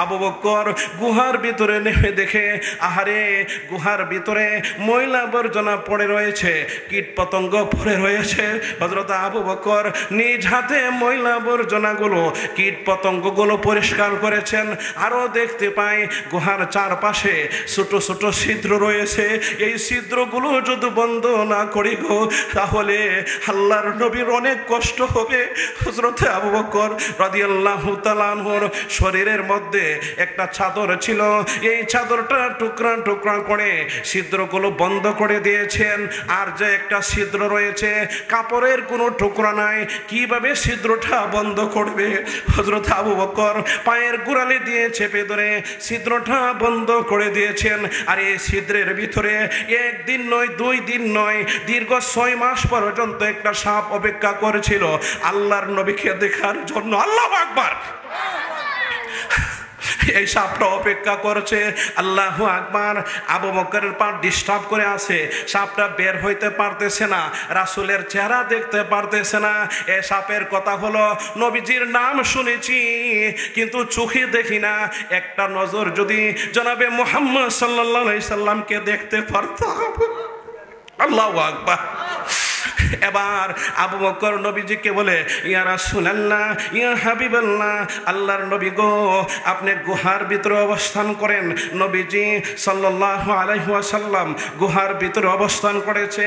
আবু বকর গুহার ভিতরে নেমে দেখে, আহারে, গুহার ভিতরে ময়লা আবর্জনা পড়ে রয়েছে, কীট পতঙ্গ পড়ে রয়েছে। হযরত আবু বকর নিজ হাতে ময়লা আবর্জনাগুলো, কীট পতঙ্গগুলো পরিষ্কার করেছেন। আরও দেখতে পাই গুহার চারপাশে ছোট ছোট ছিদ্র রয়েছে। এই ছিদ্রগুলো যদি বন্ধ না করি গো, তাহলে আল্লাহর নবীর অনেক কষ্ট হবে। হযরত আবু বকর রাদিয়াল্লাহু তাআলা আনহুর শরীরের মধ্যে একটা চাদর ছিল, এই চাদরটা টুকরা টুকরা টুকরা করে ছিদ্রগুলো বন্ধ করে দিয়েছেন। আর যে একটা ছিদ্র রয়েছে, কাপড়ের কোনো টুকরা নাই, কিভাবে ছিদ্রটা বন্ধ করবে? হযরত আবু বকর পায়ের গোড়ালি দিয়ে চেপে ধরে ছিদ্রটা বন্ধ করে দিয়েছেন। আর এই ছিদ্রের ভিতরে একদিন নয়, 2 দিন নয়, দীর্ঘ 6 মাস পর্যন্ত একটা সাপ অপেক্ষা করেছিল আল্লাহর নবীকে দেখার জন্য। আল্লাহু আকবার। এই সাপটা অপেক্ষা করছে। আল্লাহু আকবার। আবু বকরের পা ডিস্টার্ব করে আছে, সাপটা বের হইতে পারতেছে না, রাসূলের চেহারা দেখতে পারতেছে না। এই সাপের কথা হলো, নবীজির নাম শুনেছি কিন্তু চোখে দেখি না। একটা নজর যদি জনাবে মুহাম্মদ সাল্লাল্লাহু আলাইহি সাল্লামকে দেখতে পারতাম। আল্লাহু আকবার। এবার আবু বকর নবীজিকে বলে, ইয়া রাসূলুল্লাহ, ইয়া হাবিবাল্লাহ, আল্লাহর নবী গো, আপনি গুহার ভিতরে অবস্থান করেন। নবীজি সাল্লাল্লাহু আলাইহি ওয়াসাল্লাম গুহার ভিতরে অবস্থান করেছে।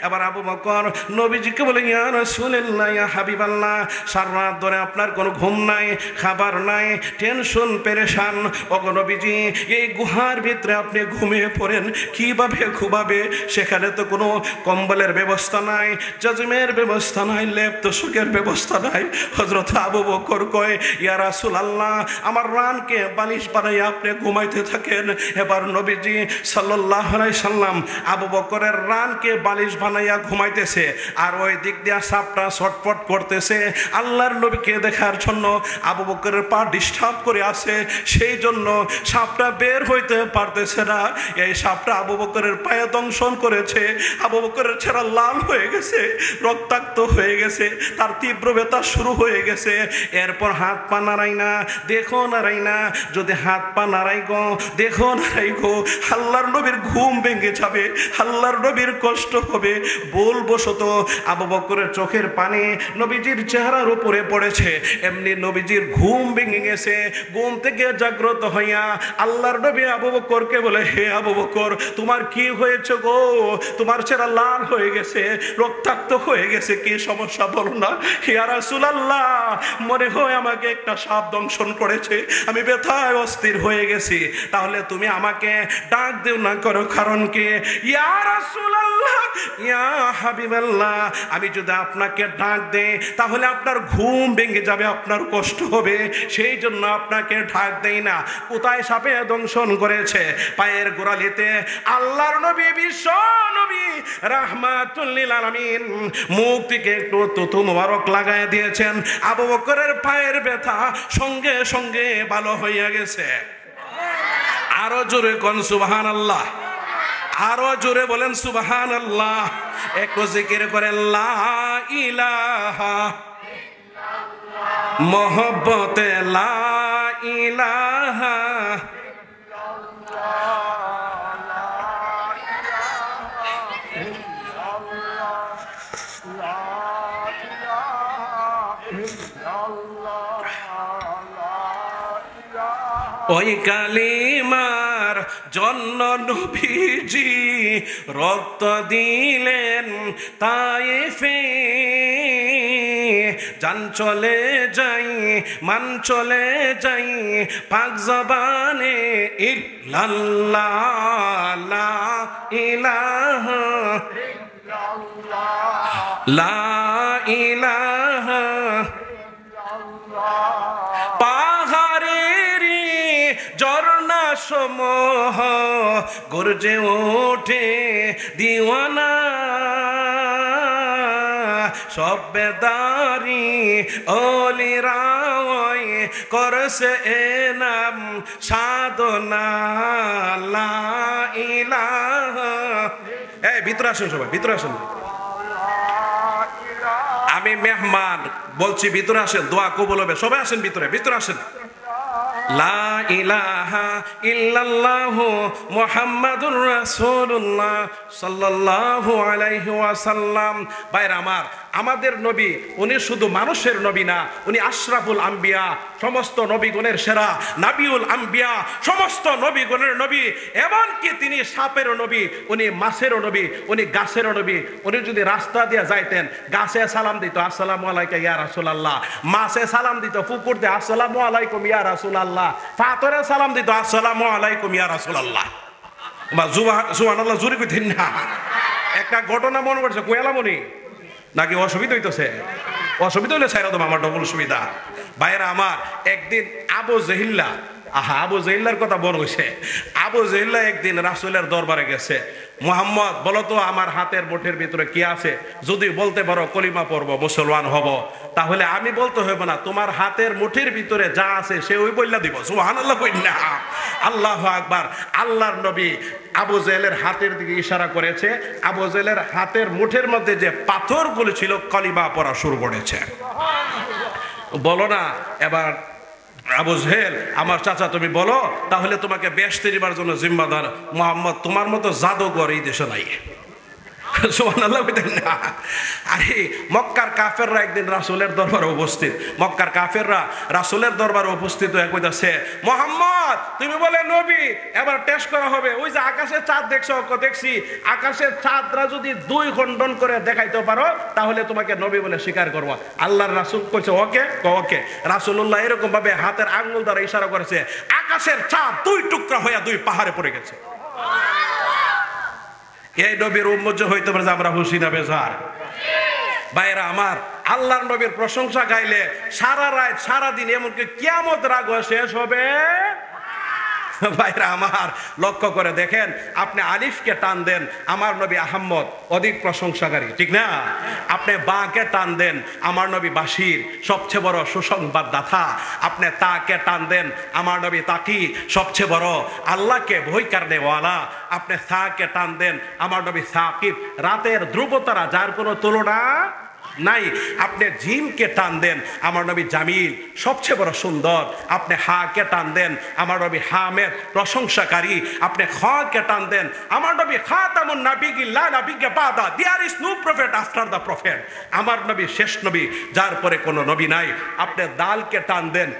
এবার আবু বকর নবীজিকে বলে, ইয়া রাসূলুল্লাহ, ইয়া হাবিবাল্লাহ, সারা রাত ধরে আপনার কোনো ঘুম নাই, খাবার নাই, টেনশন পেরেশান। ওগো নবীজি, এই গুহার ভিতরে আপনি ঘুমিয়ে পড়েন, কিভাবে ঘুমাবে? সেখানে তো কোনো কম্বলের ব্যবস্থা নাই, জাজিমের ব্যবস্থা নাই, লেপ তোশকের ব্যবস্থা নাই। হযরত আবু বকর কয়, ইয়া রাসূলুল্লাহ, আমার রানকে বালিশ বানাইয়া আপনি ঘুমাইতে থাকেন। এবার নবীজি সাল্লাল্লাহু আলাইহি সাল্লাম আবু বকরের রানকে বালিশ বানাইয়া ঘুমাইতেছে, আর ওই দিক দিয়া সাপটা ছটফট করতেছে আল্লাহর নবীকে দেখার জন্য। আবু বকরের পা ডিস্টার্ব করে আছে, সেই জন্য সাপটা বের হইতে পারতেছে না। এই সাপটা আবু বকরের পায়ে দংশন করেছে। আবু বকরের চেহারা লাল হয়ে গেছে, রক্তাক্ত হয়ে গেছে, তার তীব্র ব্যথা শুরু হয়ে গেছে। এরপর হাত পা নাড়াই না, দেখো নাড়াই না, যদি হাত পা নাড়াই গো, দেখো নাড়াই গো, আল্লাহর নবীর ঘুম ভেঙে যাবে, আল্লাহর নবীর কষ্ট হবে। ভুলবশত আবু বকরের চোখের পানি নবীজির চেহারার উপরে পড়েছে, এমনি নবীজির ঘুম ভেঙে গেছে। ঘুম থেকে জাগ্রত হইয়া আল্লাহর নবী আবু বকরকে বলে, হে আবু বকর, তোমার কি হয়েছে গো? তোমার চেহারা লাল হয়ে গেছে, রক্তাক্ত হয়ে গেছে, কি সমস্যা বলো না? ইয়া রাসূলুল্লাহ, মনে হয় আমাকে একটা সাপ দংশন করেছে, আমি ব্যথায় অস্থির হয়ে গেছি। তাহলে তুমি আমাকে ডাক দিও না, করো কারণ কি? ইয়া রাসূলুল্লাহ, ইয়া হাবিবাল্লাহ, আমি যদি আপনাকে ডাক দেই তাহলে আপনার ঘুম ভেঙে যাবে, আপনার কষ্ট হবে, সেই জন্য আপনাকে ডাক দেই না। কোথায় সাপে দংশন করেছে? পায়ের গোড়ালিতে। আল্লাহর নবী, বিশ্ব নবী রাহমাতুল লিল আলামিন মুখ থেকে একটু তুতু মোবারক লাগায় দিয়েছেন। আবু বকরের পায়ের ব্যথা সঙ্গে সঙ্গে ভালো হইয়া গেছে। আরো জোরে কোন সুবহানাল্লাহ, আরো জোরে বলেন সুবহানাল্লাহ। একটু জিকির করেন, লা ইলাহা ইল্লাল্লাহ, মোহব্বতে লা ইলাহা ওই কালিমার জন্য নবীজি রক্ত দিলেন তায়েফে। জান চলে যাই, মান চলে যাই, পাক জবানে ইল্লাল্লাহ, লা ইলাহা ইল্লাল্লাহ, লা ইলাহা ইল্লাল্লাহ। পাহাড়েরই ঝর্ণা সমূহ গর্জে ওঠে দিওয়ানা, সব বেদারি অলিরাওই করছে এ নাম সাধনা, লা ইলাহা। এই ভিতরে আসুন, সবাই ভিতরে আসুন, আমি মেহমান বলছি, ভিতরে আসেন, দোয়া কবুল হবে, সবাই আসেন ভিতরে, ভিতরে আসেন। লা ইলাহা ইল্লাল্লাহু মুহাম্মাদুর রাসূলুল্লাহ সাল্লাল্লাহু আলাইহি ওয়াসাল্লাম। ভাইরা আমার, আমাদের নবী উনি শুধু মানুষের নবী না, উনি আশরাফুল আম্বিয়া, সমস্ত নবীগণের সেরা, নাবিউল আম্বিয়া, সমস্ত নবীগণের নবী। এমনকি তিনি সাপেরও নবী, উনি মাছেরও নবী, উনি গাছেরও নবী। উনি যদি রাস্তা দিয়ে যাইতেন, গাছে সালাম দিত আসসালামু আলাইকা ইয়া রাসূলুল্লাহ, মাছে সালাম দিত পুকুর দিয়ে আসসালামু আলাইকুম ইয়া রাসূলুল্লাহ, পাথরে সালাম দিত আসসালামু আলাইকুম ইয়া রাসূলুল্লাহ। বা সুবহানাল্লাহ জুরি কইতেন না। একটা ঘটনা মনে করছে কোয়ালামনি নাকি অসুবিধা হইতেছে? অসুবিধা হইলে ছাইরা দেবো, আমার ডবল সুবিধা। ভাইরা আমার, একদিন আবু জেহিল্লা, আবু জেহিল্লার কথা বল হয়েছে। আবু জেহিল্লা একদিন রাসূলের দরবারে গেছে, মুহাম্মদ বলো তো আমার হাতের মুঠির ভিতরে কি আছে, যদি বলতে পারো কলিমা পড়বো, মুসলমান হব। তাহলে আমি বলতে হইব না, তোমার হাতের মুঠির ভিতরে যা আছে সে ওই বললা দিব। সুবহানাল্লাহ কইনা, আল্লাহু আকবার। আল্লাহর নবী আবু জেহেলের হাতের দিকে ইশারা করেছে, আবু জেহেলের হাতের মুঠের মধ্যে যে পাথরগুলো ছিল কলিমা পড়া শুরু করেছে। বলো না এবার আবু জেহেল, আমার চাচা তুমি বলো, তাহলে তোমাকে বেহেশতে নিবার জন্য জিম্মাদার মুহাম্মদ, তোমার মতো জাদুঘর এই দেশে নাই। সুবহানাল্লাহ বলেন না। আরে মক্কার কাফেররা একদিন রাসূলের দরবারে উপস্থিত, মক্কার কাফেররা রাসূলের দরবারে উপস্থিত হয়ে কইতাছে, মুহাম্মদ তুমি বলে নবী, এবার টেস্ট করা হবে। ওই যে আকাশের চাঁদ দেখছো? দেখছি। আকাশের চাঁদরা যদি 2 খণ্ডন করে দেখাইতে পারো তাহলে তোমাকে নবী বলে স্বীকার করবো। আল্লাহর রাসূল কইছে ওকে, ওকে। রাসূলুল্লাহ এরকম ভাবে হাতের আঙ্গুল দ্বারা ইশারা করেছে, আকাশের চাঁদ 2 টুকরা হইয়া 2 পাহাড়ে পড়ে গেছে। এই নবীর উম্মত হইতে পারে যে আমরা খুশি না বেজার? ভাইরা আমার, আল্লাহর নবীর প্রশংসা গাইলে সারা রাত সারা দিন, এমনকি কিয়ামত রাগ শেষ হবে। ভাইরা আমার, লক্ষ্য করে দেখেন, আপনি আলিফকে টান দেন, আমার নবী আহম্মদ অধিক প্রশংসাকারী, ঠিক না? আপনি বাকে টান দেন, আমার নবী বাশির সবচেয়ে বড় সুসংবাদদাতা। আপনি তাকে টান দেন, আমার নবী তাকি সবচেয়ে বড় আল্লাহকে ভয় করনেওয়ালা। আপনি সাকে টান দেন, আমার নবী সাকিব রাতের ধ্রুবতারা, যার কোনো তুলনা নাই। আপনি জিমকে টান দেন, আমার নবী জামিল সবচেয়ে বড় সুন্দর। আপনি হাকে টান দেন, আমার নবী হামেদ প্রশংসাকারী। আপনি খাকে টান দেন, আমার নবী খাতামুন নাবিয়্যিন লা নাবিয়্যা বাদা, there is no prophet after the prophet. আমার নবী শেষ নবী, যার পরে কোনো নবী নাই। আপনি দালকে টান দেন,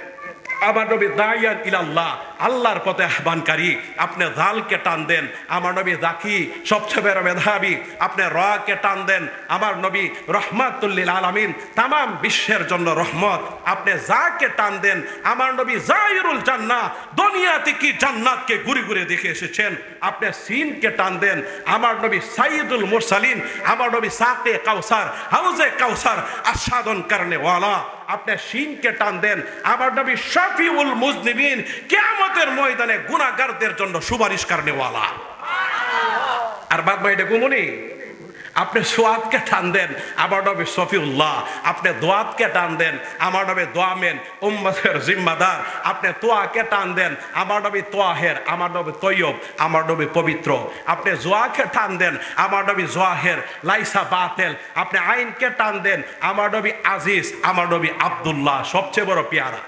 আমার নবী দাইয়ান ইলাল্লাহ, আল্লাহর পথে আহ্বানকারী। আপনি জালকে টান দেন, আমার নবী জাকি সবচেয়ে বড় মেধাবী। আপনি রাকে টান দেন, আমার নবী রহমাতুল লিল আলামিন, তামাম বিশ্বের জন্য রহমত। আপনি জাকে টান দেন, আমার নবী জাইরুল জান্নাহ, দুনিয়াতে কি জান্নাতকে ঘুরে ঘুরে দেখে এসেছেন। আপনি সিনকে টান দেন, আমার নবী সাইয়্যিদুল মুরসালিন, আমার নবী সাকে কাউসার, হাউজে কাউসার আস্বাদন করনেওয়ালা। আপনি শিনকে টান দেন, আমার নবী শাফিউল মুজনিবিন, কিয়ামতের ময়দানে গুনাহগারদের জন্য সুপারিশ করনেওয়ালা। আর বাদ বাকিটা কুমুনি। আপনি সোয়াদকে টান দেন, আমার নবী শফিউল্লাহ। আপনি দোয়াতকে টান দেন, আমার নবী দোয়ামেন, উম্মতের জিম্মাদার। আপনি তোয়াকে টান দেন, আমার নবী তোয়াহের, আমার নবী তৈয়ব, আমার নবী পবিত্র। আপনি জোয়াকে টান দেন, আমার নবী জোয়াহের, লাইসা বাতেল। আপনি আইনকে টান দেন, আমার নবী আজিজ, আমার নবী আব্দুল্লাহ সবচেয়ে বড় পেয়ারা।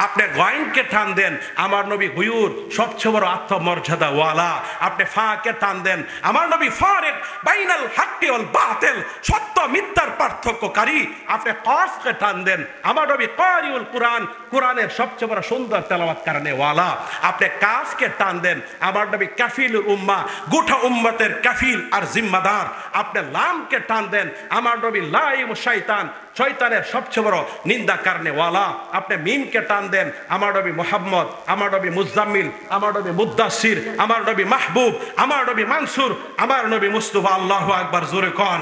আপনি গয়নকে টান দেন, আমার নবী গুয়ুর সবচেয়ে বড় আত্মমর্যাদা ওয়ালা। আপনি ফাকে টান দেন, আমার নবী ফারিক বাইনাল হাক্কি ওয়াল বাতিল, সত্য মিথ্যার পার্থক্যকারী। আপনি কাফকে টান দেন, আমার নবী কারিউল কুরআন, কুরআনের সবচেয়ে বড় সুন্দর তেলাওয়াত করনে ওয়ালা। আপনি কাফকে টান দেন, আমার নবী কাফিলুল উম্মাহ, গোটা উম্মতের কাফিল আর জিম্মাদার। আপনি লামকে টান দেন, আমার নবী লাইম শয়তান, শয়তানের সবচেয়ে বড় নিন্দা করনে ওয়ালা। আপনি মিমকে টান দেন, আমার নবী মুহাম্মদ, আমার নবী মুজাম্মিল, আমার নবী মুদ্দাসির, আমার নবী মাহবুব, আমার নবী মানসুর, আমার নবী মুস্তাফা। আল্লাহু আকবার, জোরে কোন।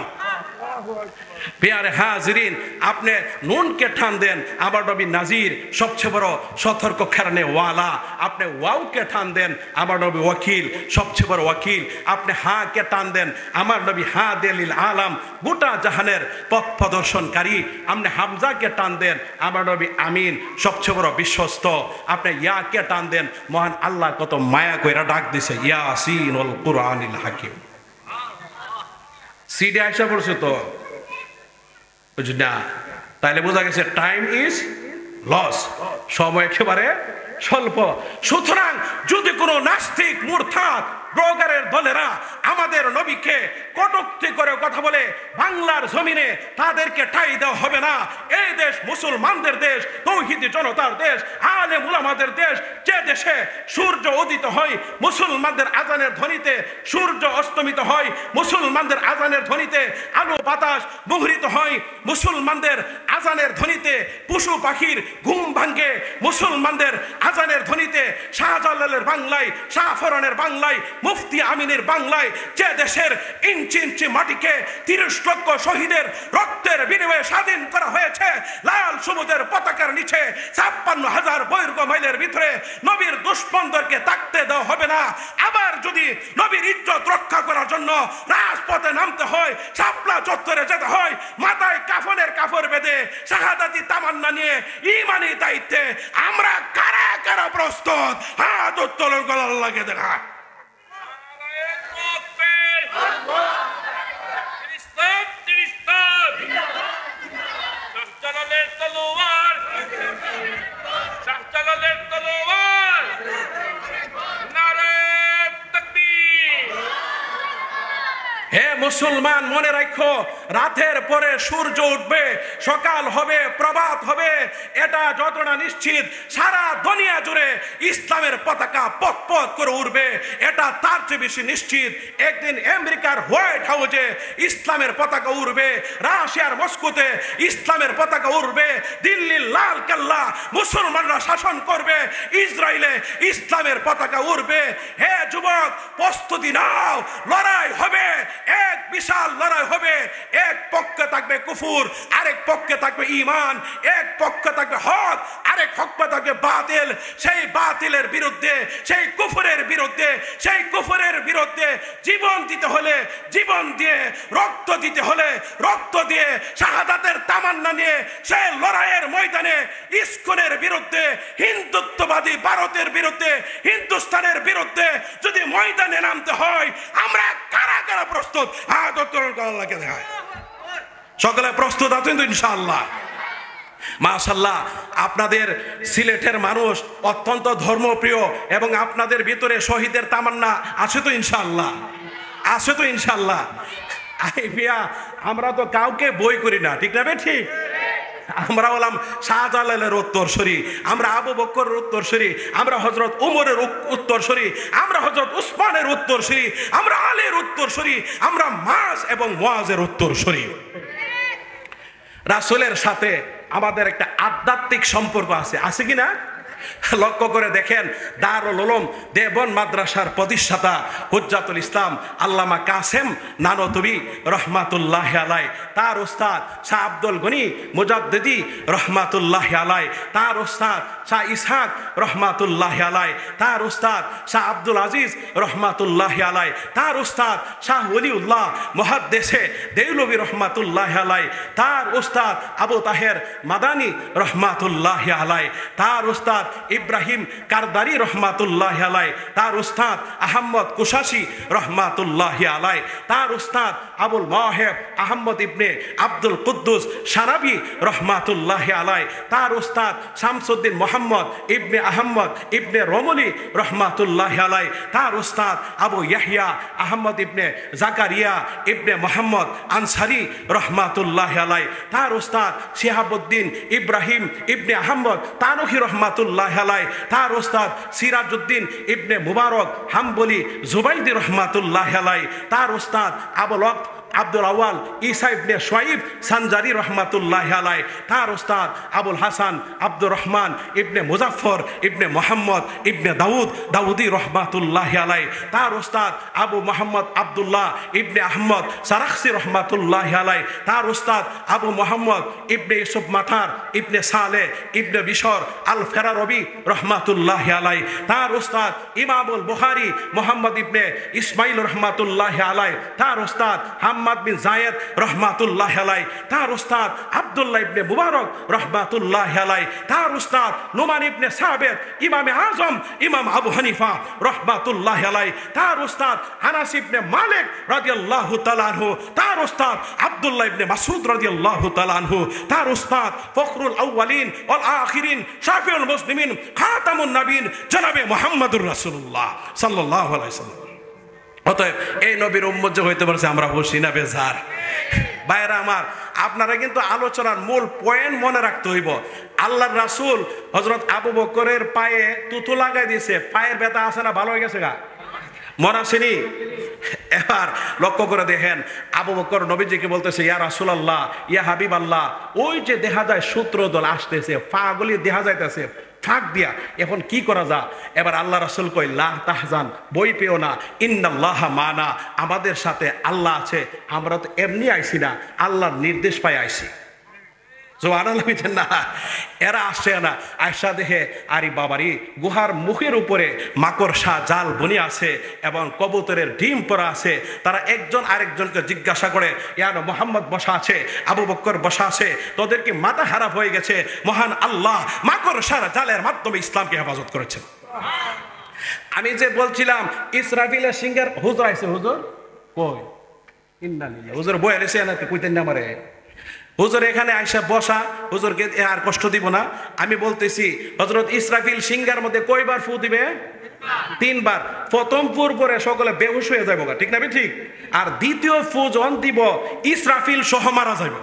প্রিয় হাজিরিন, আপনি নুনকে টান দেন, আমার নবী নাজির সবচেয়ে বড় সতর্ক করনে ওয়ালা। আপনি ওয়াওকে টান দেন, আমার নবী ওয়াকিল সবচেয়ে বড় ওয়াকিল। আপনি হাকে টান দেন, আমার নবী হাদিল আলাম, গোটা জাহানের পথ প্রদর্শনকারী। আপনি হামজাকে টান দেন, আমার নবী আমিন সবচেয়ে বড় বিশ্বস্ত। আপনি ইয়াকে টান দেন, মহান আল্লাহ কত মায়া কইরা ডাক দিছে, ইয়াসিন ওয়াল কুরআনিল হাকিম। সিডি আইসা পড়ছে তো না, তাইলে বোঝা গেছে টাইম ইজ লস, সময় একেবারে স্বল্প। সুতরাং যদি কোনো নাস্তিক মুরতাদ ব্রোগারের দলেরা আমাদের নবীকে কটূক্তি করে কথা বলে, বাংলার জমিনে তাদেরকে ঠাঁই দেওয়া হবে না। এই দেশ মুসলমানদের দেশ, তৌহিদি জনতার দেশ, আলেম উলামাদের দেশ। যে দেশে সূর্য উদিত হয় মুসলমানদের আজানের ধ্বনিতে, সূর্য অস্তমিত হয় মুসলমানদের আজানের ধ্বনিতে, আলো বাতাস মুখরিত হয় মুসলমানদের আজানের ধ্বনিতে, পশু পাখির ঘুম ভাঙ্গে মুসলমানদের আজানের ধ্বনিতে, শাহজালাল আউয়ালের বাংলায়, শাহফরানের বাংলায়, মুফতি আমিনের বাংলায়, যে দেশের ইঞ্চি ইঞ্চি মাটিকে 30 লক্ষ শহীদের রক্তের বিনিময়ে স্বাধীন করা হয়েছে, লাল সবুজের পতাকার নিচে 56,000 বর্গ মাইলের ভিতরে নবীর দুশমনদেরকে থাকতে দেওয়া হবে না। আবার যদি নবীর ইজ্জত রক্ষা করার জন্য রাজপথে নামতে হয়, শাপলা চত্বরে যেতে হয়, মাথায় কাফনের কাপড় বেঁধে শাহাদাতি তামান্না নিয়ে ঈমানি দায়িত্বে আমরা কারা কারা প্রস্তুত? হাত উত্তোলন করার লাগে দেখা। হে মুসলমান, মনে রাখো, রাতের পরে সূর্য উঠবে, সকাল হবে, প্রভাত হবে, এটা যতটা নিশ্চিত সারা দুনিয়া জুড়ে ইসলামের পতাকা পথ পথ করে উঠবে, এটা তার চেয়ে বেশি নিশ্চিত। একদিন আমেরিকার হোয়াইট হাউসে ইসলামের পতাকা উঠবে, রাশিয়ার মস্কোতে ইসলামের পতাকা উঠবে, দিল্লির লাল কেল্লা মুসলমানরা শাসন করবে, ইসরায়েলে ইসলামের পতাকা উঠবে। হে যুবক, প্রস্তুতি নাও, লড়াই হবে, এক বিশাল লড়াই হবে। এক পক্ষে থাকবে কুফর, আরেক পক্ষে থাকবে ঈমান, এক পক্ষে থাকবে হক, আরেক পক্ষে থাকবে বাতিল। সেই বাতিলের বিরুদ্ধে, সেই কুফরের বিরুদ্ধে, সেই কুফরের বিরুদ্ধে জীবন দিতে হলে জীবন দিয়ে, রক্ত দিতে হলে রক্ত দিয়ে, শাহাদাতের তামান্না নিয়ে সেই লড়াইয়ের ময়দানে ইস্কনের বিরুদ্ধে, হিন্দুত্ববাদী ভারতের বিরুদ্ধে, হিন্দুস্তানের বিরুদ্ধে যদি ময়দানে নামতে হয়, আমরা কারা কারা প্রস্তুত? হাত উত্তোলন করার লাগে দেখায়। সকলে প্রস্তুত আছেন তো ইনশাআল্লাহ? মাশাআল্লাহ, আপনাদের সিলেটের মানুষ অত্যন্ত ধর্মপ্রিয় এবং আপনাদের ভিতরে শহীদের তামান্না আছে তো ইনশাআল্লাহ? আছে তো ইনশাআল্লাহ? আমরা তো কাউকে বই করি না, ঠিক না বে? ঠিক। আমরা হলাম শাহজালালের উত্তরসূরি, আমরা আবু বকরের উত্তরসূরি, আমরা হযরত উমরের উত্তরসূরি, আমরা হযরত উসমানের উত্তরসূরি, আমরা আলীর উত্তরসূরি, আমরা মাস এবং মুয়াজের উত্তরসূরি। রাসূলের সাথে আমাদের একটা আধ্যাত্মিক সম্পর্ক আছে, আছে কি না? লক্ষ্য করে দেখেন, দারুল উলুম দেওবন্দ মাদ্রাসার প্রতিষ্ঠাতা হুজ্জাতুল ইসলাম আল্লামা কাসেম নানতুবি রহমাতুল্লাহ আলাই, তার উস্তাদ শাহ আব্দুল গনি মুজাদ্দিদি রহমাতুল্লাহ আলাই, তার উস্তাদ শাহ ইসহাক রহমাতুল্লাহ আলাই, তার উস্তাদ শাহ আব্দুল আজিজ রহমাতুল্লাহ আলাই, তার উস্তাদ শাহ ওলিউল্লাহ মুহাদ্দিসে দেওলভী রহমাতুল্লাহ আলাই, তার উস্তাদ আবু তাহের মাদানী রহমাতুল্লাহ আলাই, তার উস্তাদ ইব্রাহিম কারদারি রহমাতুল্লাহ আলাই, তার উস্তাদ আহমদ কুশাসি রহমাতুল্লাহ আলাই, তার উস্তাদ আবুল মাওহেব আহমদ ইবনে আব্দুল কুদ্দুস সারাবি রহমাতুল্লাহ আলাই, তার উস্তাদ শামসুদ্দিন মোহাম্মদ ইবনে আহমদ ইবনে রমলি রহমাতুল্লাহ আলাই, তার উস্তাদ আবু ইয়াহিয়া আহমদ ইবনে জাকারিয়া ইবনে মোহাম্মদ আনসারি রহমাতুল্লাহ আলাই, তার উস্তাদ শিহাবুদ্দিন ইব্রাহিম ইবনে আহমদ তানুহি রহমাতুল্লাহ আলাই, তার উস্তাদ সিরাজউদ্দিন ইবনে মুবারক হাম্বলি জুবাইদি রহমাতুল্লাহ আলাই, তার উস্তাদ আবুল ওয়াক্ত আব্দুল আওয়াল ঈসা ইবনে শুআইব সানজারি রহমাতুল্লাহ আলাই, তার উস্তাদ আবুল হাসান আব্দুর রহমান ইবনে মুজাফফর ইবনে মোহাম্মদ ইবনে দাউদি রহমাতুল্লাহ আলাই, তার উস্তাদ আবু মোহাম্মদ আব্দুল্লাহ ইবনে আহমদ সারাখসি রহমাতুল্লাহ আলাই, তার উস্তাদ আবু মোহাম্মদ ইবনে ইউসুফ মাথার ইবনে সালেহ ইবনে বিশর আল ফেরারবি রহমাতুল্লাহ আলাই, তার উস্তাদ ইমামুল বুখারী মোহাম্মদ ইবনে ইসমাইল রহমাতুল্লাহ আলাই, তার উস্তাদ হাম্মাদ বিন জায়েদ রহমাতুল্লাহ আলাই, তার উস্তাদ আব্দুল্লাহ ইবনে মুবারক রহমাতুল্লাহ আলাই, তার উস্তাদ নুমান ইবনে সাবিত ইমামে আজম ইমাম আবু হানিফা রহমাতুল্লাহ আলাই, তার উস্তাদ আনাস ইবনে মালিক রাদিয়াল্লাহু তাআলা আনহু, তার উস্তাদ আব্দুল্লাহ ইবনে মাসউদ রাদিয়াল্লাহু তাআলা আনহু, তার উস্তাদ ফখরুল আউয়ালিন ওয়াল আখিরিন শাফিউল মুসলিমিন খাতামুন নবীন জনাবে মুহাম্মদুর রাসূলুল্লাহ সাল্লাল্লাহু আলাইহি ওয়াসাল্লাম। অতএব এই নবীর উম্মত যে হইতে পারছে আমরা খুশি না বেজার? ভাইরা আমার, আপনারা কিন্তু আলোচনার মূল পয়েন্ট মনে রাখতে হইব। আল্লাহর রাসূল হযরত আবু বকরের পায়ে তুতু লাগাই দিয়েছে, পায়ের ব্যথা আছে না? ভালো হয়ে গেছে গা? মনে আসেনি? এবার লক্ষ্য করে দেখেন, আবু বকর নবীজিকে বলতেছে, ইয়া রাসূলুল্লাহ, ইয়া হাবিবাল্লাহ, ওই যে দেখা যায় সূত্রদল আসতেছে, পাগুলি দেখা যাইতেছে, ফাঁক দিয়া এখন কি করা যা। এবার আল্লাহ রাসূল কই লা তাহজান, বই পেও না, ইন্নাল্লাহ মানা, আমাদের সাথে আল্লাহ আছে, আমরা তো এমনি আইছি না, আল্লাহর নির্দেশ পাই আইছি। না, এরা আসছে না, আয়সা দেখে আরে বাবারি গুহার মুখের উপরে মাকড়সা জাল বুনি আছে এবং কবুতরের ডিম পরা আছে। তারা একজন আরেকজনকে জিজ্ঞাসা করে, ইয়ার মোহাম্মদ বসা আছে, আবু বকর বসা আছে, তোদের কি মাথা খারাপ হয়ে গেছে? মহান আল্লাহ মাকড়সার জালের মাধ্যমে ইসলামকে হেফাজত করেছেন। আমি যে বলছিলাম ইসরাফিলের সিঙ্গার হুজুর আইছে, হুজুর কই? ইন্নালিল্লাহ, হুজুর বয়ে রেছে না, কইতেন না আমারে। হুজুর এখানে আইসা বসা, হুজুরকে আর কষ্ট দিব না। আমি বলতেছি হযরত ইসরাফিল সিঙ্গার মধ্যে কয়বার ফু দিবে? 3 বার। প্রথম ফুর পরে সকলে বেহুশ হয়ে যাবো, ঠিক না? ঠিক। আর দ্বিতীয় ফু যখন দিব ইসরাফিল সহ মারা যাবে।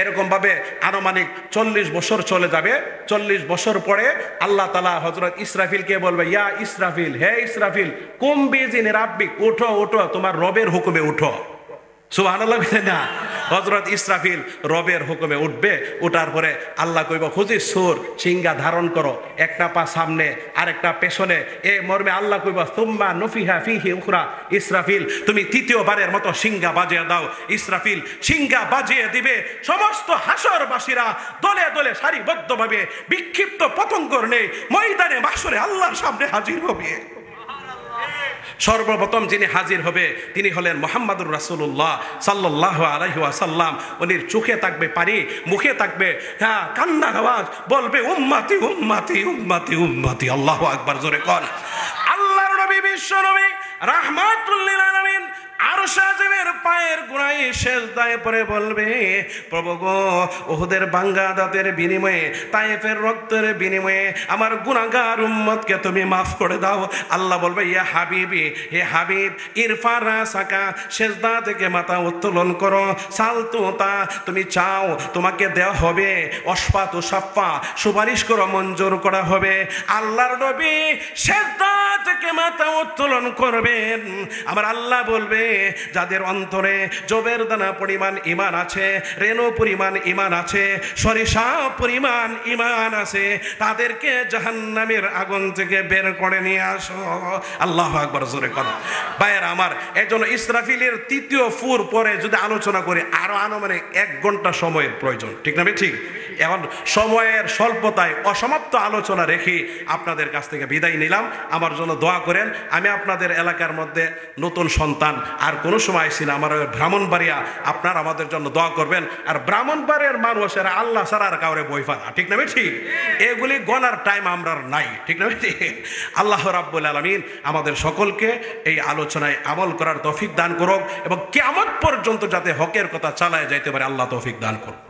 এরকম ভাবে আনুমানিক 40 বছর চলে যাবে। 40 বছর পরে আল্লাহ তাআলা হযরত ইসরাফিলকে বলবে, ইয়া ইসরাফিল, হে ইসরাফিল, কুম বিজিনি রাব্বিক, উঠো উঠো, তোমার রবের হুকুমে উঠো। সুবহানাল্লাহ। না, হযরত ইসরাফিল রবের হুকুমে উঠবে। ওঠার পরে আল্লাহ কইব, খুঁজি সুর, সিংহা ধারণ করো, একটা পা সামনে আরেকটা পেছনে। এ মর্মে আল্লাহ কইব, সুম্মা নুফিহা ফিহি উখরা, ইসরাফিল তুমি তৃতীয়বারের মতো সিংহা বাজিয়ে দাও। ইসরাফিল সিংহা বাজিয়ে দিবে, সমস্ত হাসরবাসীরা দলে দলে সারিবদ্ধভাবে বিক্ষিপ্ত পতঙ্গর নেই ময়দানে মাহশরে আল্লাহর সামনে হাজির হবে। সর্বপ্রথম যিনি হাজির হবে তিনি হলেন মুহাম্মাদুর রাসূলুল্লাহ সাল্লাল্লাহু আলাইহি ওয়াসাল্লাম। উনির চোখে থাকবে পানি, মুখে থাকবে কান্নার আওয়াজ, বলবে উম্মতি উম্মতি উম্মতি উম্মতি। আল্লাহু আকবার, জোরে কোন। আল্লাহর নবী, বিশ্ব নবী রাহমাতুল লিল আলামিন আরশ আজিমের পায়ের গোড়ায় সেজদায় পড়ে বলবে, প্রভু গো, উহুদের ভাঙ্গা দাঁতের বিনিময়ে, তায়েফের রক্তের বিনিময়ে আমার গুনাহগার উম্মতকে তুমি মাফ করে দাও। আল্লাহ বলবে, ইয়া হাবিবি, হে হাবিব, ইরফা রাসাকা, সেজদা থেকে মাথা উত্তোলন করো, সালতুতা, তুমি চাও তোমাকে দেওয়া হবে, অশফাতু সাফা, সুপারিশ করো, মঞ্জুর করা হবে। আল্লাহর নবী সেজদা থেকে মাথা উত্তোলন করবেন। আমার আল্লাহ বলবে, যাদের অন্তরে জবের দানা পরিমাণ ঈমান আছে, রেণু পরিমাণ ঈমান আছে, সরিষা পরিমাণ ঈমান আছে, তাদেরকে জাহান্নামের আগুন থেকে বের করে নিয়ে আসো। আল্লাহু আকবার, জোরে করো। ভাইয়েরা আমার, এজন্য ইসরাফিলের তৃতীয় ফুর পরে যদি আলোচনা করি আরো আনুমানিক 1 ঘন্টা সময়ের প্রয়োজন, ঠিক না? ঠিক। এখন সময়ের স্বল্পতায় অসমাপ্ত আলোচনা রেখে আপনাদের কাছ থেকে বিদায় নিলাম। আমার জন্য দোয়া করেন। আমি আপনাদের এলাকার মধ্যে নতুন সন্তান, আর কোনো সময় আইসি না, আমার ব্রাহ্মণবাড়িয়া, আপনারা আমাদের জন্য দোয়া করবেন। আর ব্রাহ্মণবাড়িয়ার মানুষেরা আল্লাহ ছাড়া আর কাউরে বই পায় না, ঠিক না? ঠিক। এগুলি গণার টাইম আমরা নাই, ঠিক না? ঠিক। আল্লাহ রাব্বুল আলামিন আমাদের সকলকে এই আলোচনায় আমল করার তৌফিক দান করুক এবং কিয়ামত পর্যন্ত যাতে হকের কথা চালায় যাইতে পারে আল্লাহ তৌফিক দান করুক।